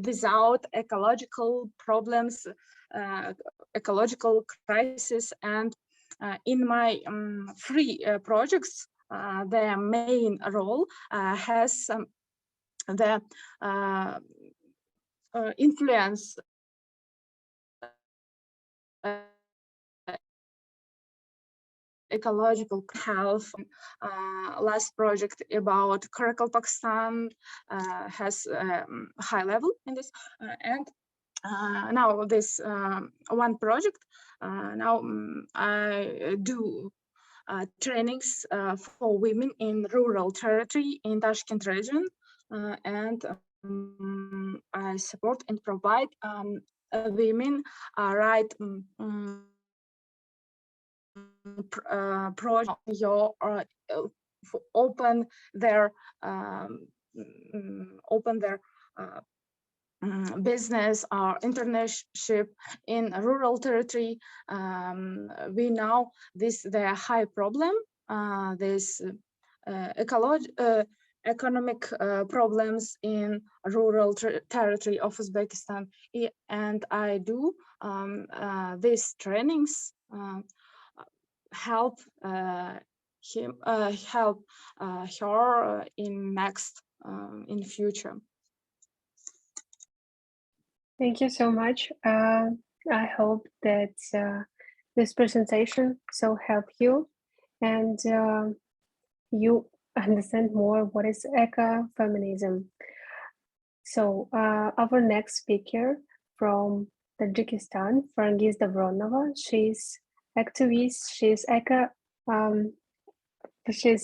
without ecological problems, ecological crisis. And in my free projects, their main role has the influence ecological health. Last project about Kazakhstan has high level in this, and now this one project, now I do trainings for women in rural territory in Tashkent region, and I support and provide women right project open their business or internship in rural territory. We know this the high problem, this economic problems in rural territory of Uzbekistan, and I do these trainings help her in next in future. Thank you so much. I hope that this presentation so help you, and you understand more what is ecofeminism. So our next speaker from Tajikistan, Farangis Davronova. She's activist, she's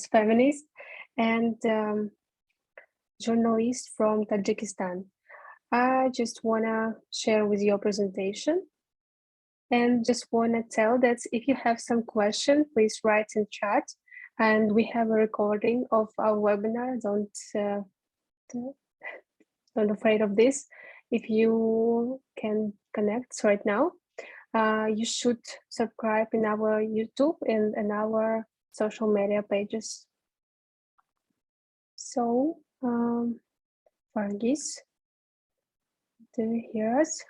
feminist and journalist from Tajikistan. I just wanna share with your presentation and just wanna tell that if you have some question, please write in chat. And we have a recording of our webinar. Don't afraid of this. If you can connect right now, you should subscribe in our YouTube and in our social media pages. So, Farangis, do you hear us?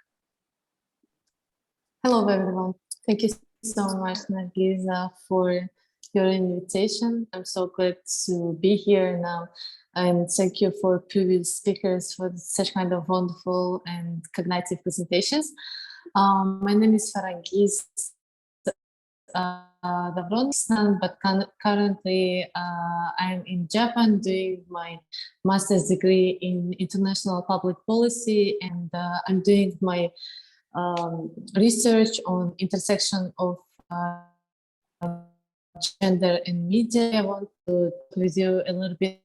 Hello, everyone. Thank you so much, Nagisa, for your invitation. I'm so glad to be here now. And thank you for previous speakers for such kind of wonderful and cognitive presentations. My name is Farangis Davronova, but currently I'm in Japan doing my master's degree in international public policy, and I'm doing my research on intersection of gender and media. I want to talk with you a little bit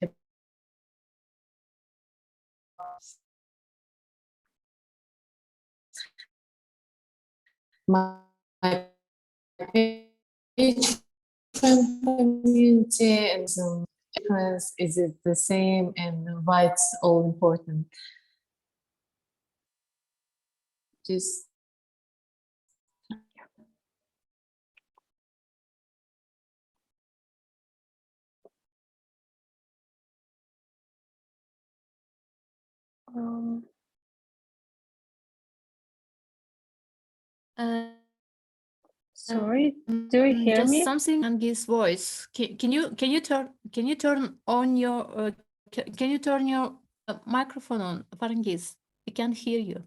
my page community and some difference. Is it the same, and why it's all important? Just Sorry, do you hear just me? something on his voice. Can you turn on your can you turn your microphone on, Farangis? I can't hear you.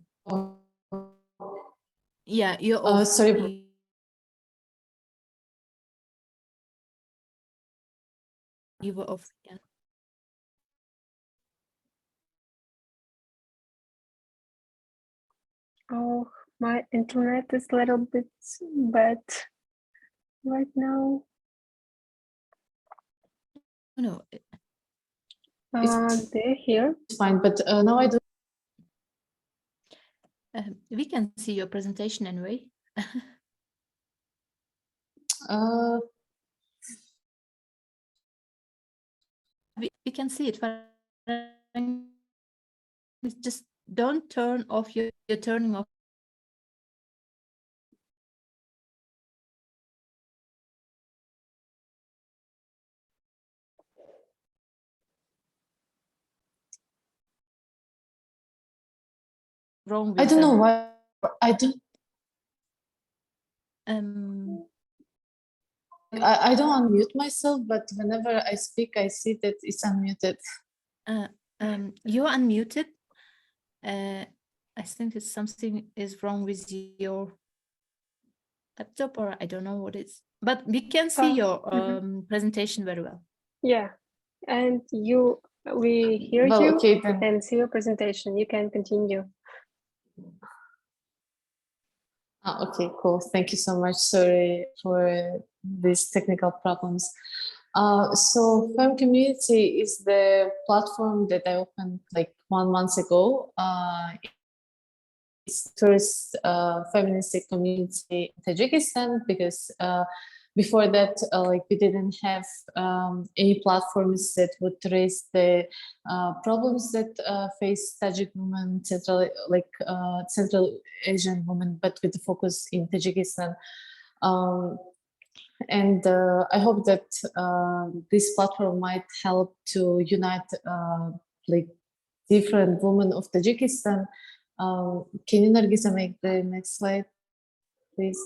Yeah, you're off. sorry. You were off. Yeah. Oh, my internet is a little bit bad right now. No, They're here. It's fine, but now I do. we can see your presentation anyway. We can see it. Just don't turn off you're turning off. Wrong with I don't know them. why I don't. I don't unmute myself, but whenever I speak, I see that it's unmuted. You're unmuted. I think it's something is wrong with your laptop, or I don't know what it is. But we can see your presentation very well. Yeah, and we hear Well, you okay, then. and see your presentation. You can continue. Okay, cool. Thank you so much. Sorry for these technical problems. So Fem Community is the platform that I opened like 1 month ago. It's the first feminist community in Tajikistan, because before that, like we didn't have any platforms that would raise the problems that face Tajik women, Central Asian women, but with the focus in Tajikistan. And I hope that this platform might help to unite like different women of Tajikistan. Can you, Nargisa, make the next slide, please?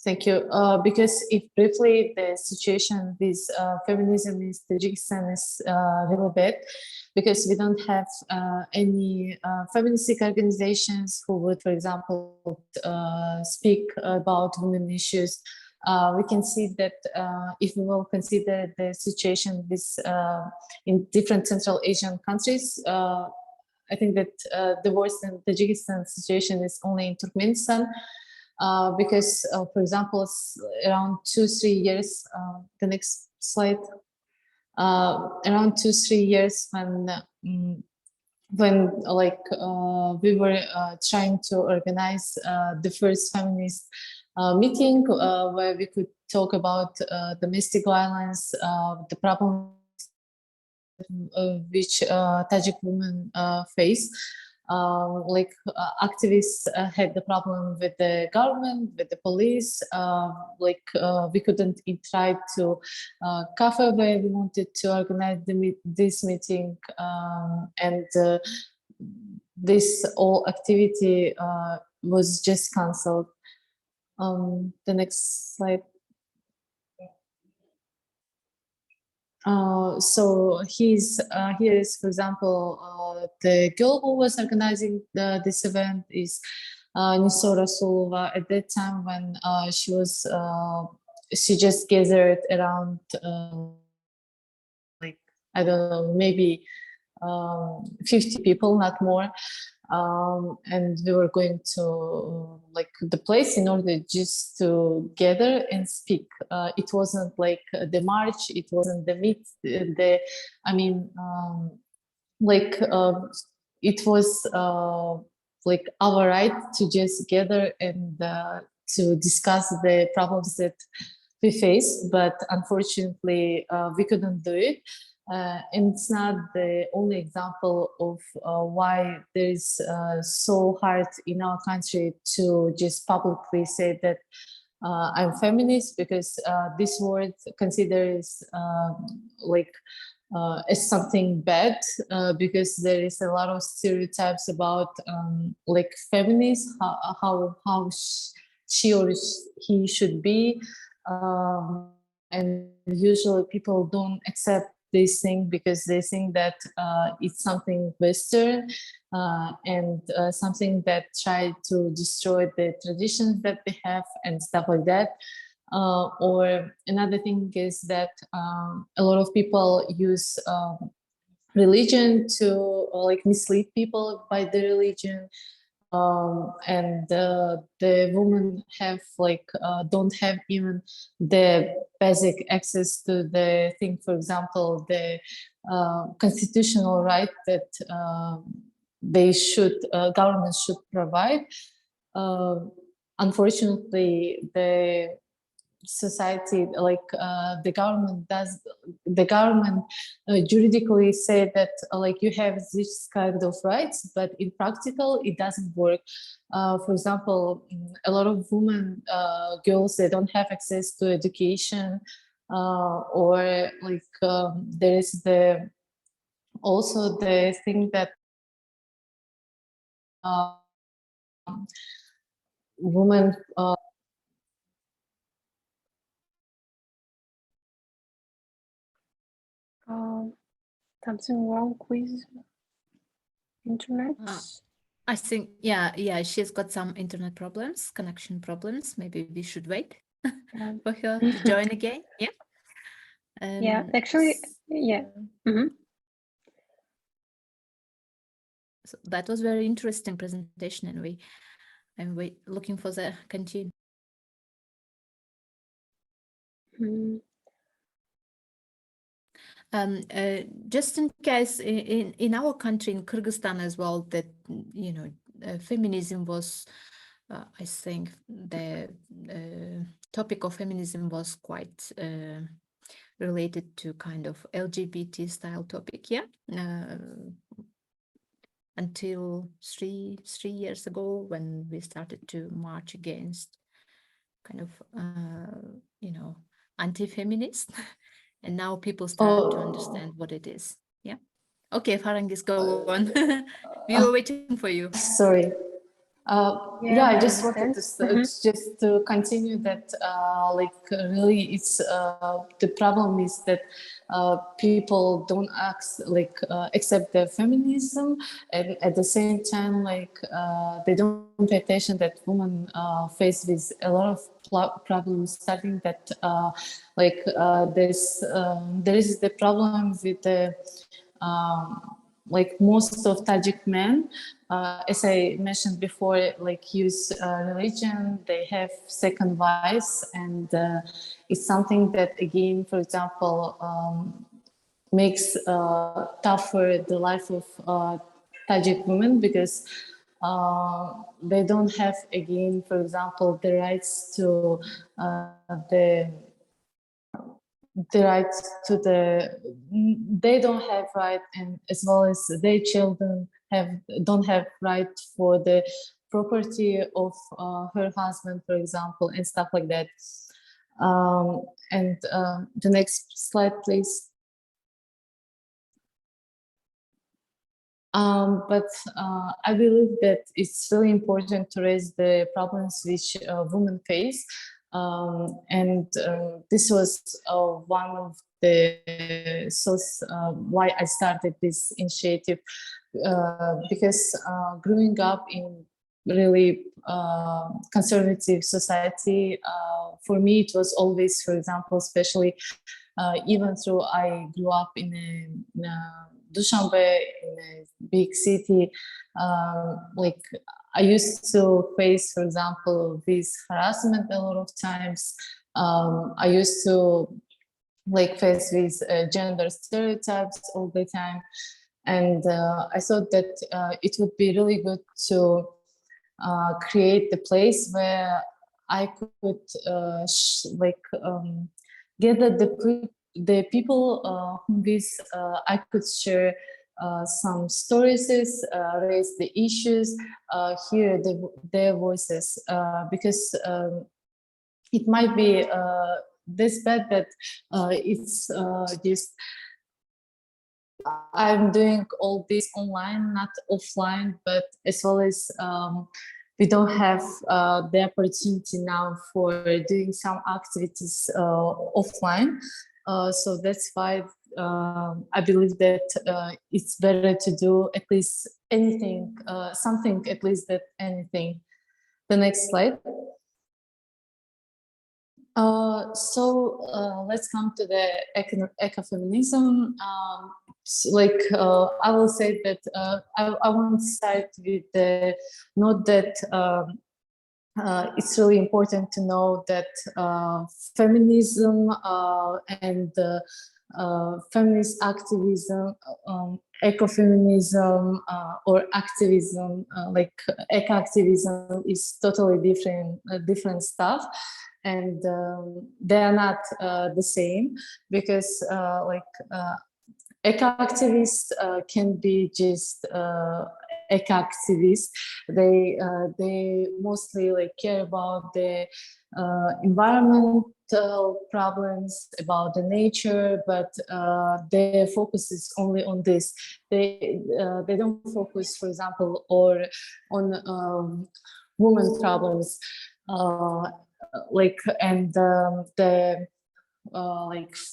Thank you. Because if briefly, the situation with feminism in Tajikistan is really bad, because we don't have any feministic organizations who would, for example, speak about women issues we can see that if we will consider the situation with, in different Central Asian countries, I think that the worst in Tajikistan situation is only in Turkmenistan, because, for example, it's around 2-3 years, the next slide, around 2-3 years when like we were trying to organize the first feminist meeting where we could talk about domestic violence, the problem which Tajik women face. Activists had the problem with the government, with the police. We couldn't try to cafe where we wanted to organize this meeting, and this whole activity was just cancelled. The next slide. So here is, for example, the girl who was organizing this event is Nursulu Gapurova. At that time, when she just gathered around I don't know, maybe 50 people, not more. And we were going to the place in order just to gather and speak. It wasn't like the march, it wasn't the meet, it was our right to just gather and to discuss the problems that we face, but unfortunately we couldn't do it. And it's not the only example of why there is so hard in our country to just publicly say that I'm feminist, because this word considers as something bad, because there is a lot of stereotypes about feminists, how she or he should be, and usually people don't accept this thing because they think that it's something Western and something that try to destroy the traditions that they have and stuff like that. Or another thing is that a lot of people use religion to mislead people by the religion. And the women have don't have even the basic access to the thing, for example, the constitutional right that they should government should provide. Unfortunately, the society, the government juridically say that you have this kind of rights, but in practical it doesn't work. For example, a lot of women, girls, they don't have access to education, or there is also the thing that women something wrong with internet? I think, yeah, she's got some internet problems, connection problems. Maybe we should wait for her to join again. Yeah. Yeah, actually, yeah. So that was very interesting presentation, and we're looking for the continue. Just in case, in our country, in Kyrgyzstan as well, that feminism was, I think the topic of feminism was quite related to kind of LGBT style topic, yeah. Until three years ago, when we started to march against kind of anti-feminist. And now people start to understand what it is. Yeah. Okay, Farangis, go on. We were waiting for you. Sorry. Yeah, I just wanted to just to continue that. Really, it's the problem is that people don't accept their feminism, and at the same time, they don't pay attention that women face with a lot of problems. Starting that, there is the problem with the. Most of Tajik men, as I mentioned before, use religion, they have second wives, and it's something that, again, for example, makes tougher the life of Tajik women, because they don't have, again, for example, the rights to they don't have right, and as well as their children don't have right for the property of her husband, for example, and stuff like that. The next slide, please. But I believe that it's really important to raise the problems which women face. This was one of the source why I started this initiative, because growing up in really conservative society, for me it was always, for example, especially even though I grew up in a Dushanbe, in a big city, I used to face, for example, this harassment a lot of times. I used to face with gender stereotypes all the time. And I thought that it would be really good to create the place where I could gather the people whom I could share some stories, raise the issues, hear their voices, because it might be this bad that it's just I'm doing all this online, not offline, but as well as we don't have the opportunity now for doing some activities offline. So that's why I believe that it's better to do at least anything, something at least that anything. The next slide. Let's come to the ecofeminism. I will say that I want to start with the note that it's really important to know that feminism and feminist activism, ecofeminism or activism, eco-activism, is totally different stuff. And they are not the same, because eco-activists can be just eco-activists. They mostly care about the environmental problems, about the nature, but their focus is only on this. They don't focus, for example, on women problems.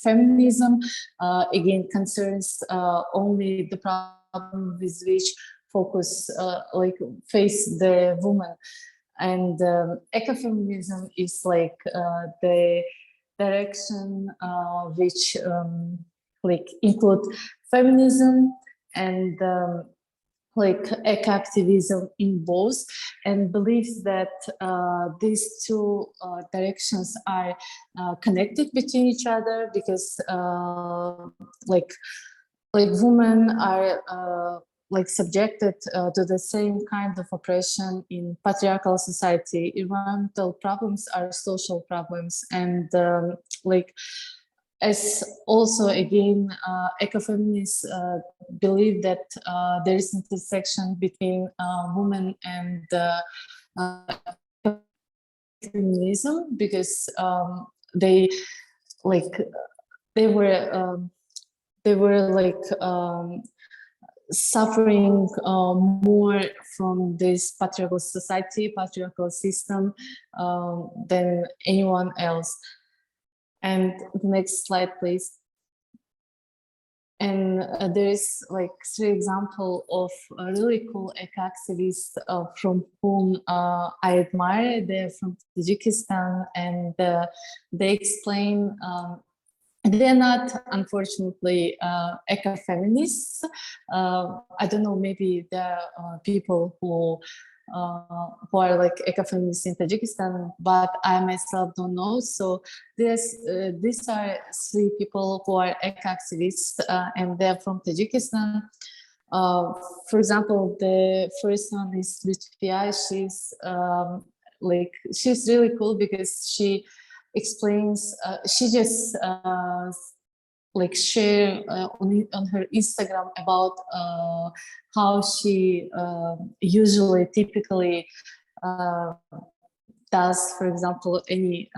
Feminism again concerns only the problem with which focus face the woman, and ecofeminism is the direction which include feminism and eco-activism in both, and believes that these two directions are connected between each other, because women are subjected to the same kind of oppression in patriarchal society. Environmental problems are social problems, and as also, again, ecofeminists believe that there is intersection between women and feminism, because they were suffering more from this patriarchal society, patriarchal system than anyone else. And the next slide, please. And there is like 3 examples of really cool eco-activists from whom I admire. They're from Tajikistan, and they explain they're not, unfortunately, eco-feminists. I don't know, maybe there are people who are like eco-feminists in Tajikistan, but I myself don't know. So these are 3 people who are eco-activists, and they're from Tajikistan. For example, the first one is Lutfia. She's really cool because she explains, she just like share on her Instagram about how she usually typically does, for example, any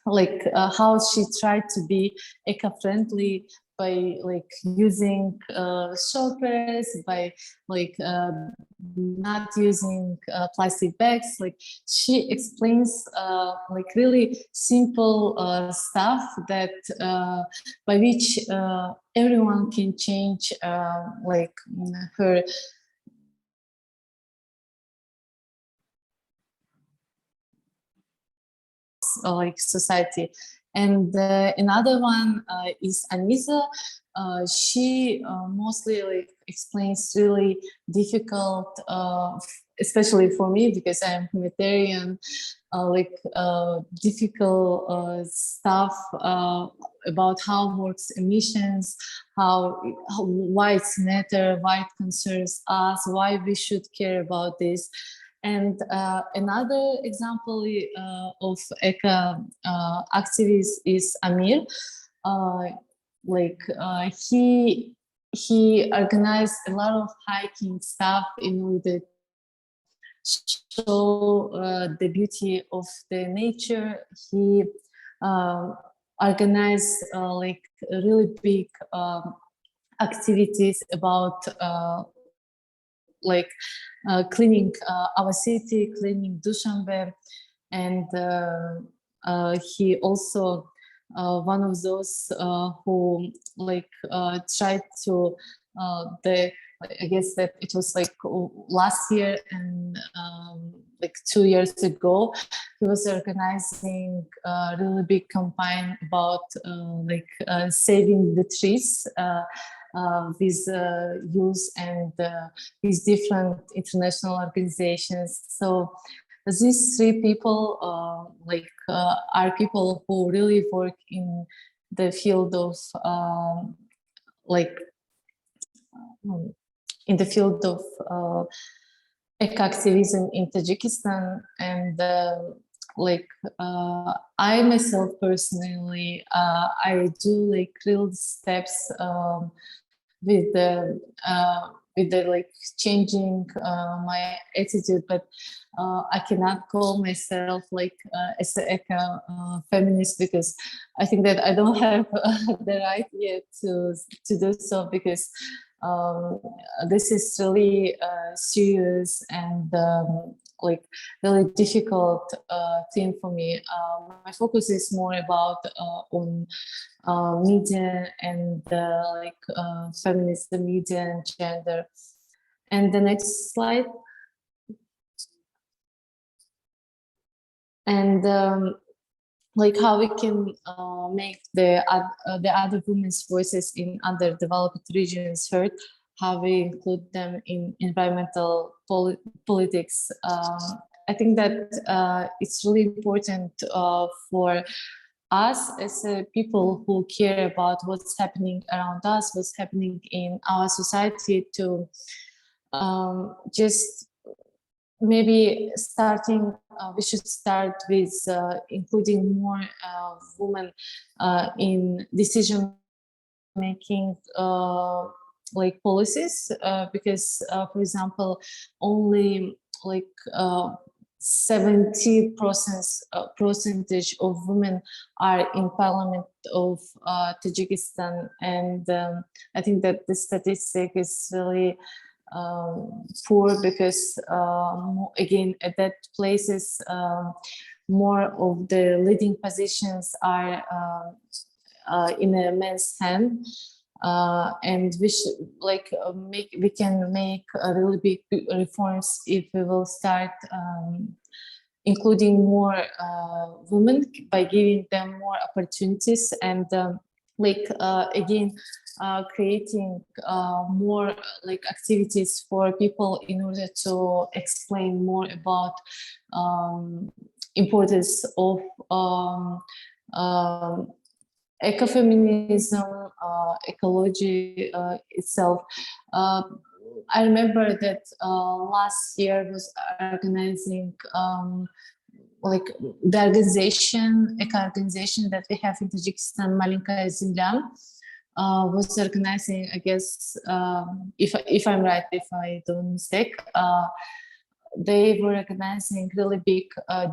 how she tried to be eco-friendly by like using shopers, by like not using plastic bags. Like she explains like really simple stuff that by which everyone can change like her like society. And another one is Anisa. She mostly like explains really difficult, especially for me because I'm humanitarian, difficult stuff about how works emissions, why it's matter, why it concerns us, why we should care about this. And another example of eco activist is Amir. He organized a lot of hiking stuff in order to show the beauty of the nature. He organized like really big activities about cleaning our city, cleaning Dushanbe, and he also one of those who tried to I guess that it was like last year and like 2 years ago, he was organizing a really big campaign about saving the trees with youth and with different international organizations. So these 3 people are people who really work in the field of eco-activism in Tajikistan. And I myself personally, I do like real steps with the changing my attitude, but I cannot call myself as an eco-feminist because I think that I don't have the right yet to do so, because this is really serious and really difficult thing for me. My focus is more about on media and feminism, media and gender. And the next slide. And how we can make the other women's voices in underdeveloped regions heard, how we include them in environmental politics. I think that it's really important for us as people who care about what's happening around us, what's happening in our society, to just maybe we should start with including more women in decision making policies, because for example, only 70% of women are in parliament of Tajikistan, and I think that the statistic is really poor because again at that places more of the leading positions are in a man's hand. And we should we can make really big reforms if we will start including more women by giving them more opportunities, and again creating more activities for people in order to explain more about importance of ecofeminism, ecology itself. I remember that last year was organizing the organization, eco-organization that we have in Tajikistan, Маленькая Земля, was organizing, I guess, if I'm right, if I don't mistake, they were organizing really big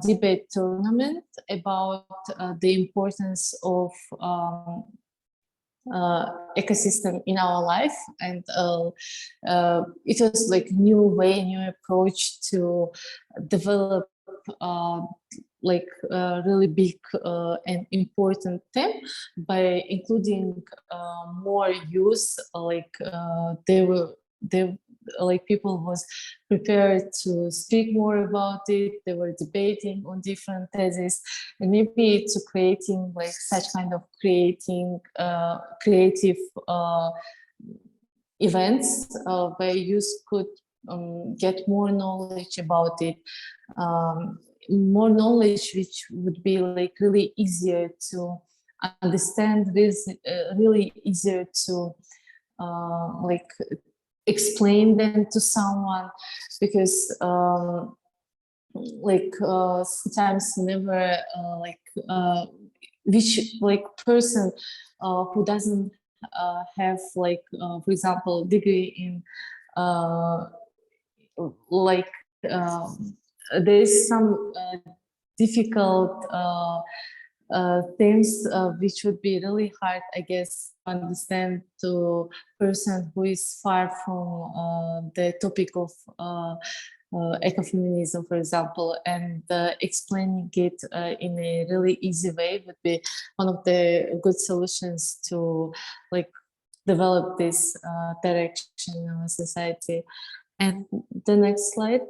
debate tournament about the importance of ecosystem in our life, and it was like new way, new approach to develop really big and important theme by including more youth. People was prepared to speak more about it. They were debating on different theses, and maybe to creating such kind of creative events where youth could get more knowledge about it, more knowledge which would be really easier to understand, really easier to explain them to someone, because sometimes never which person who doesn't have for example degree in there is some difficult things which would be really hard, I guess, to understand to person who is far from the topic of ecofeminism, for example, and explaining it in a really easy way would be one of the good solutions to develop this direction in our society. And the next slide.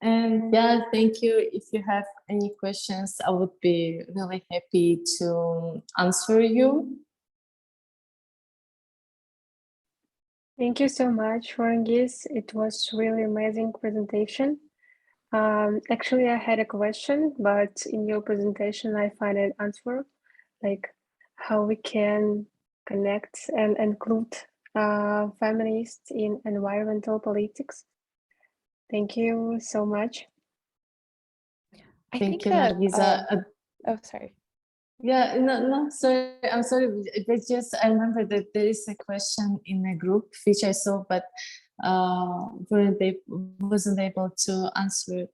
And yeah, thank you. If you have any questions, I would be really happy to answer you. Thank you so much, Farangis. It was really amazing presentation. Actually, I had a question, but in your presentation, I find an answer, how we can connect and include feminists in environmental politics. Thank you so much. Thank you, Nargiza. Oh, sorry. Yeah, no, sorry. I'm sorry. But just I remember that there is a question in a group which I saw, but wasn't able to answer.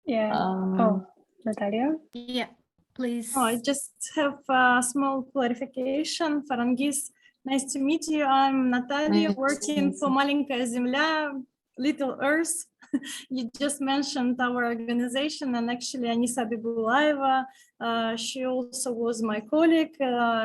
Yeah. Natalia? Yeah, please. Oh, I just have a small clarification. Farangis, nice to meet you. I'm Natalia, working for Маленькая Земля, Little Earth. You just mentioned our organization, and actually Anisa Bibulaeva, she also was my colleague.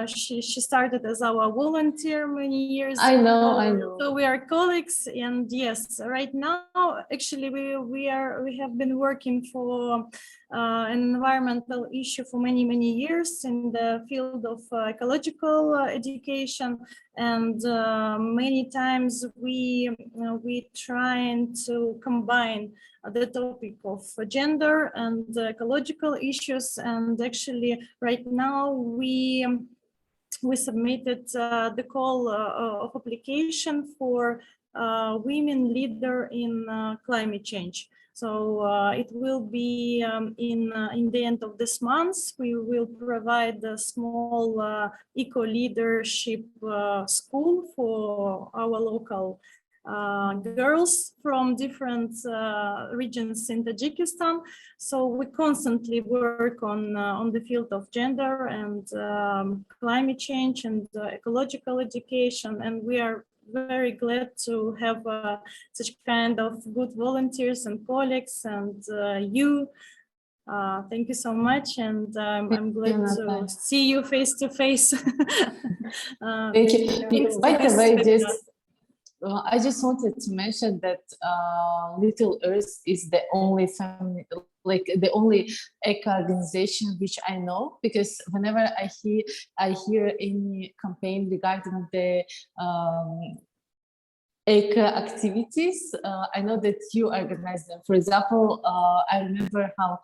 She started as our volunteer many years ago. I know. So we are colleagues, and yes, right now actually we have been working for an environmental issue for many years in the field of ecological education, and many times we trying to combine the topic of gender and ecological issues. And actually right now we submitted the call of application for women leader in climate change. So it will be in the end of this month. We will provide a small eco leadership school for our local girls from different regions in Tajikistan. So we constantly work on the field of gender and climate change and ecological education, and we are very glad to have such kind of good volunteers and colleagues, and you. Thank you so much, and I'm glad to see you face to face. Thank you. By the way, I just wanted to mention that Little Earth is the only family, like the only eco organization which I know, because whenever I hear any campaign regarding the eco activities, I know that you organize them. For example, I remember how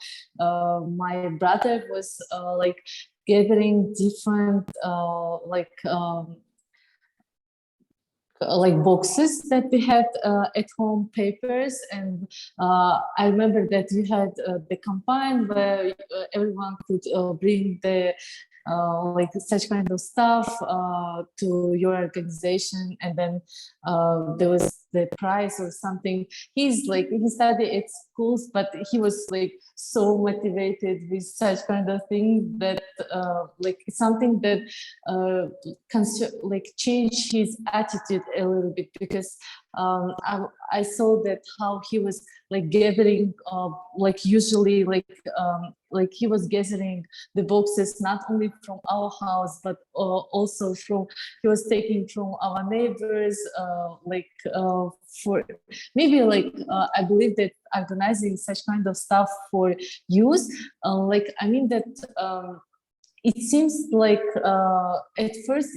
my brother was like gathering different like boxes that we had at home, papers, and I remember that you had the campaign where everyone could bring the like such kind of stuff to your organization, and then there was the prize or something. He studied at schools, but he was like so motivated with such kind of thing that like something that can like change his attitude a little bit, because I saw that how he was like gathering like usually like he was gathering the boxes not only from our house but also from, he was taking from our neighbors, like for maybe like I believe that organizing such kind of stuff for youth, like I mean that it seems like at first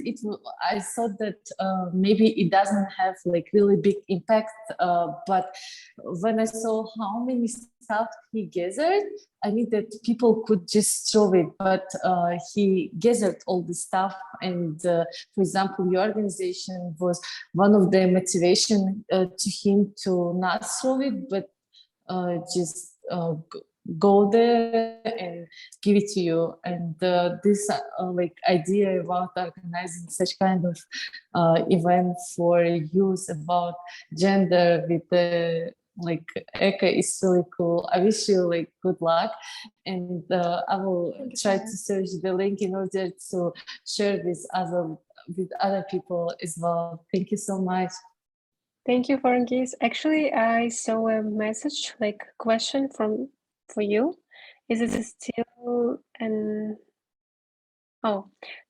I thought that maybe it doesn't have like really big impact, but when I saw how many stuff he gathered, I mean that people could just throw it, but he gathered all the stuff. And for example, your organization was one of the motivation to him to not throw it, but just go there and give it to you. And this like idea about organizing such kind of event for youth about gender with the like eco is really cool. I wish you like good luck, and I will try to search the link in order to share this with other people as well. Thank you so much. Thank you, Farangis. Actually, I saw a message, like question for you. Is it still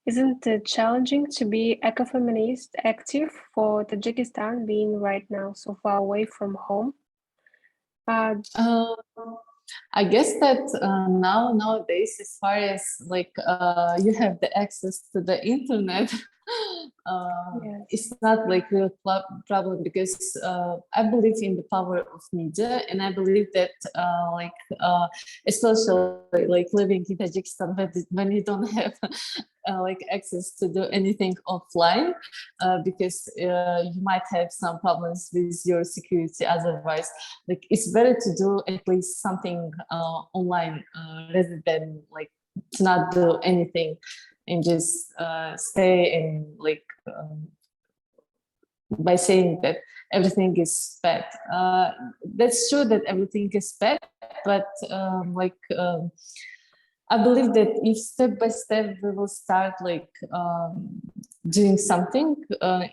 isn't it challenging to be eco-feminist active for Tajikistan being right now so far away from home? I guess that nowadays, as far as like you have the access to the internet, Yes. it's not like a problem, because I believe in the power of media, and I believe that especially like living in Tajikistan, when you don't have like access to do anything offline, because you might have some problems with your security otherwise. Like it's better to do at least something online rather than like to not do anything and just stay and like by saying that everything is bad. That's true that everything is bad, but I believe that if step by step we will start like doing something,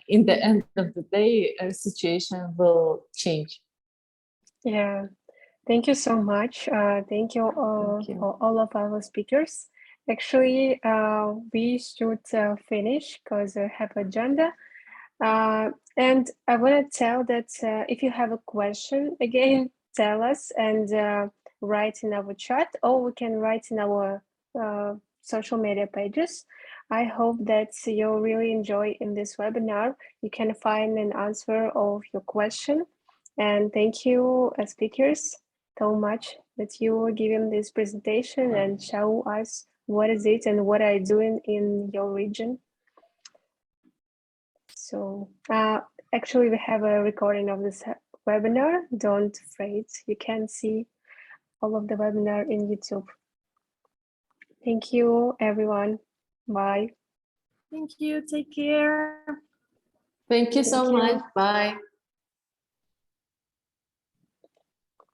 in the end of the day, our situation will change. Yeah, thank you so much. Thank you for all of our speakers. Actually, we should finish because I have agenda. And I want to tell that if you have a question, again, tell us and write in our chat, or we can write in our social media pages. I hope that you'll really enjoy in this webinar. You can find an answer of your question. And thank you, speakers, so much that you were giving this presentation and show us what is it and what are you doing in your region. So actually we have a recording of this webinar, don't afraid. You can see all of the webinar in YouTube. Thank you, everyone. Bye. Thank you. Take care. Thank you so Thank you. much. Bye.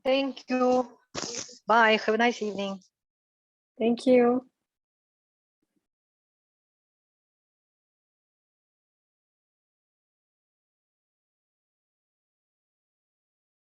Thank you. Bye. Have a nice evening. Thank you.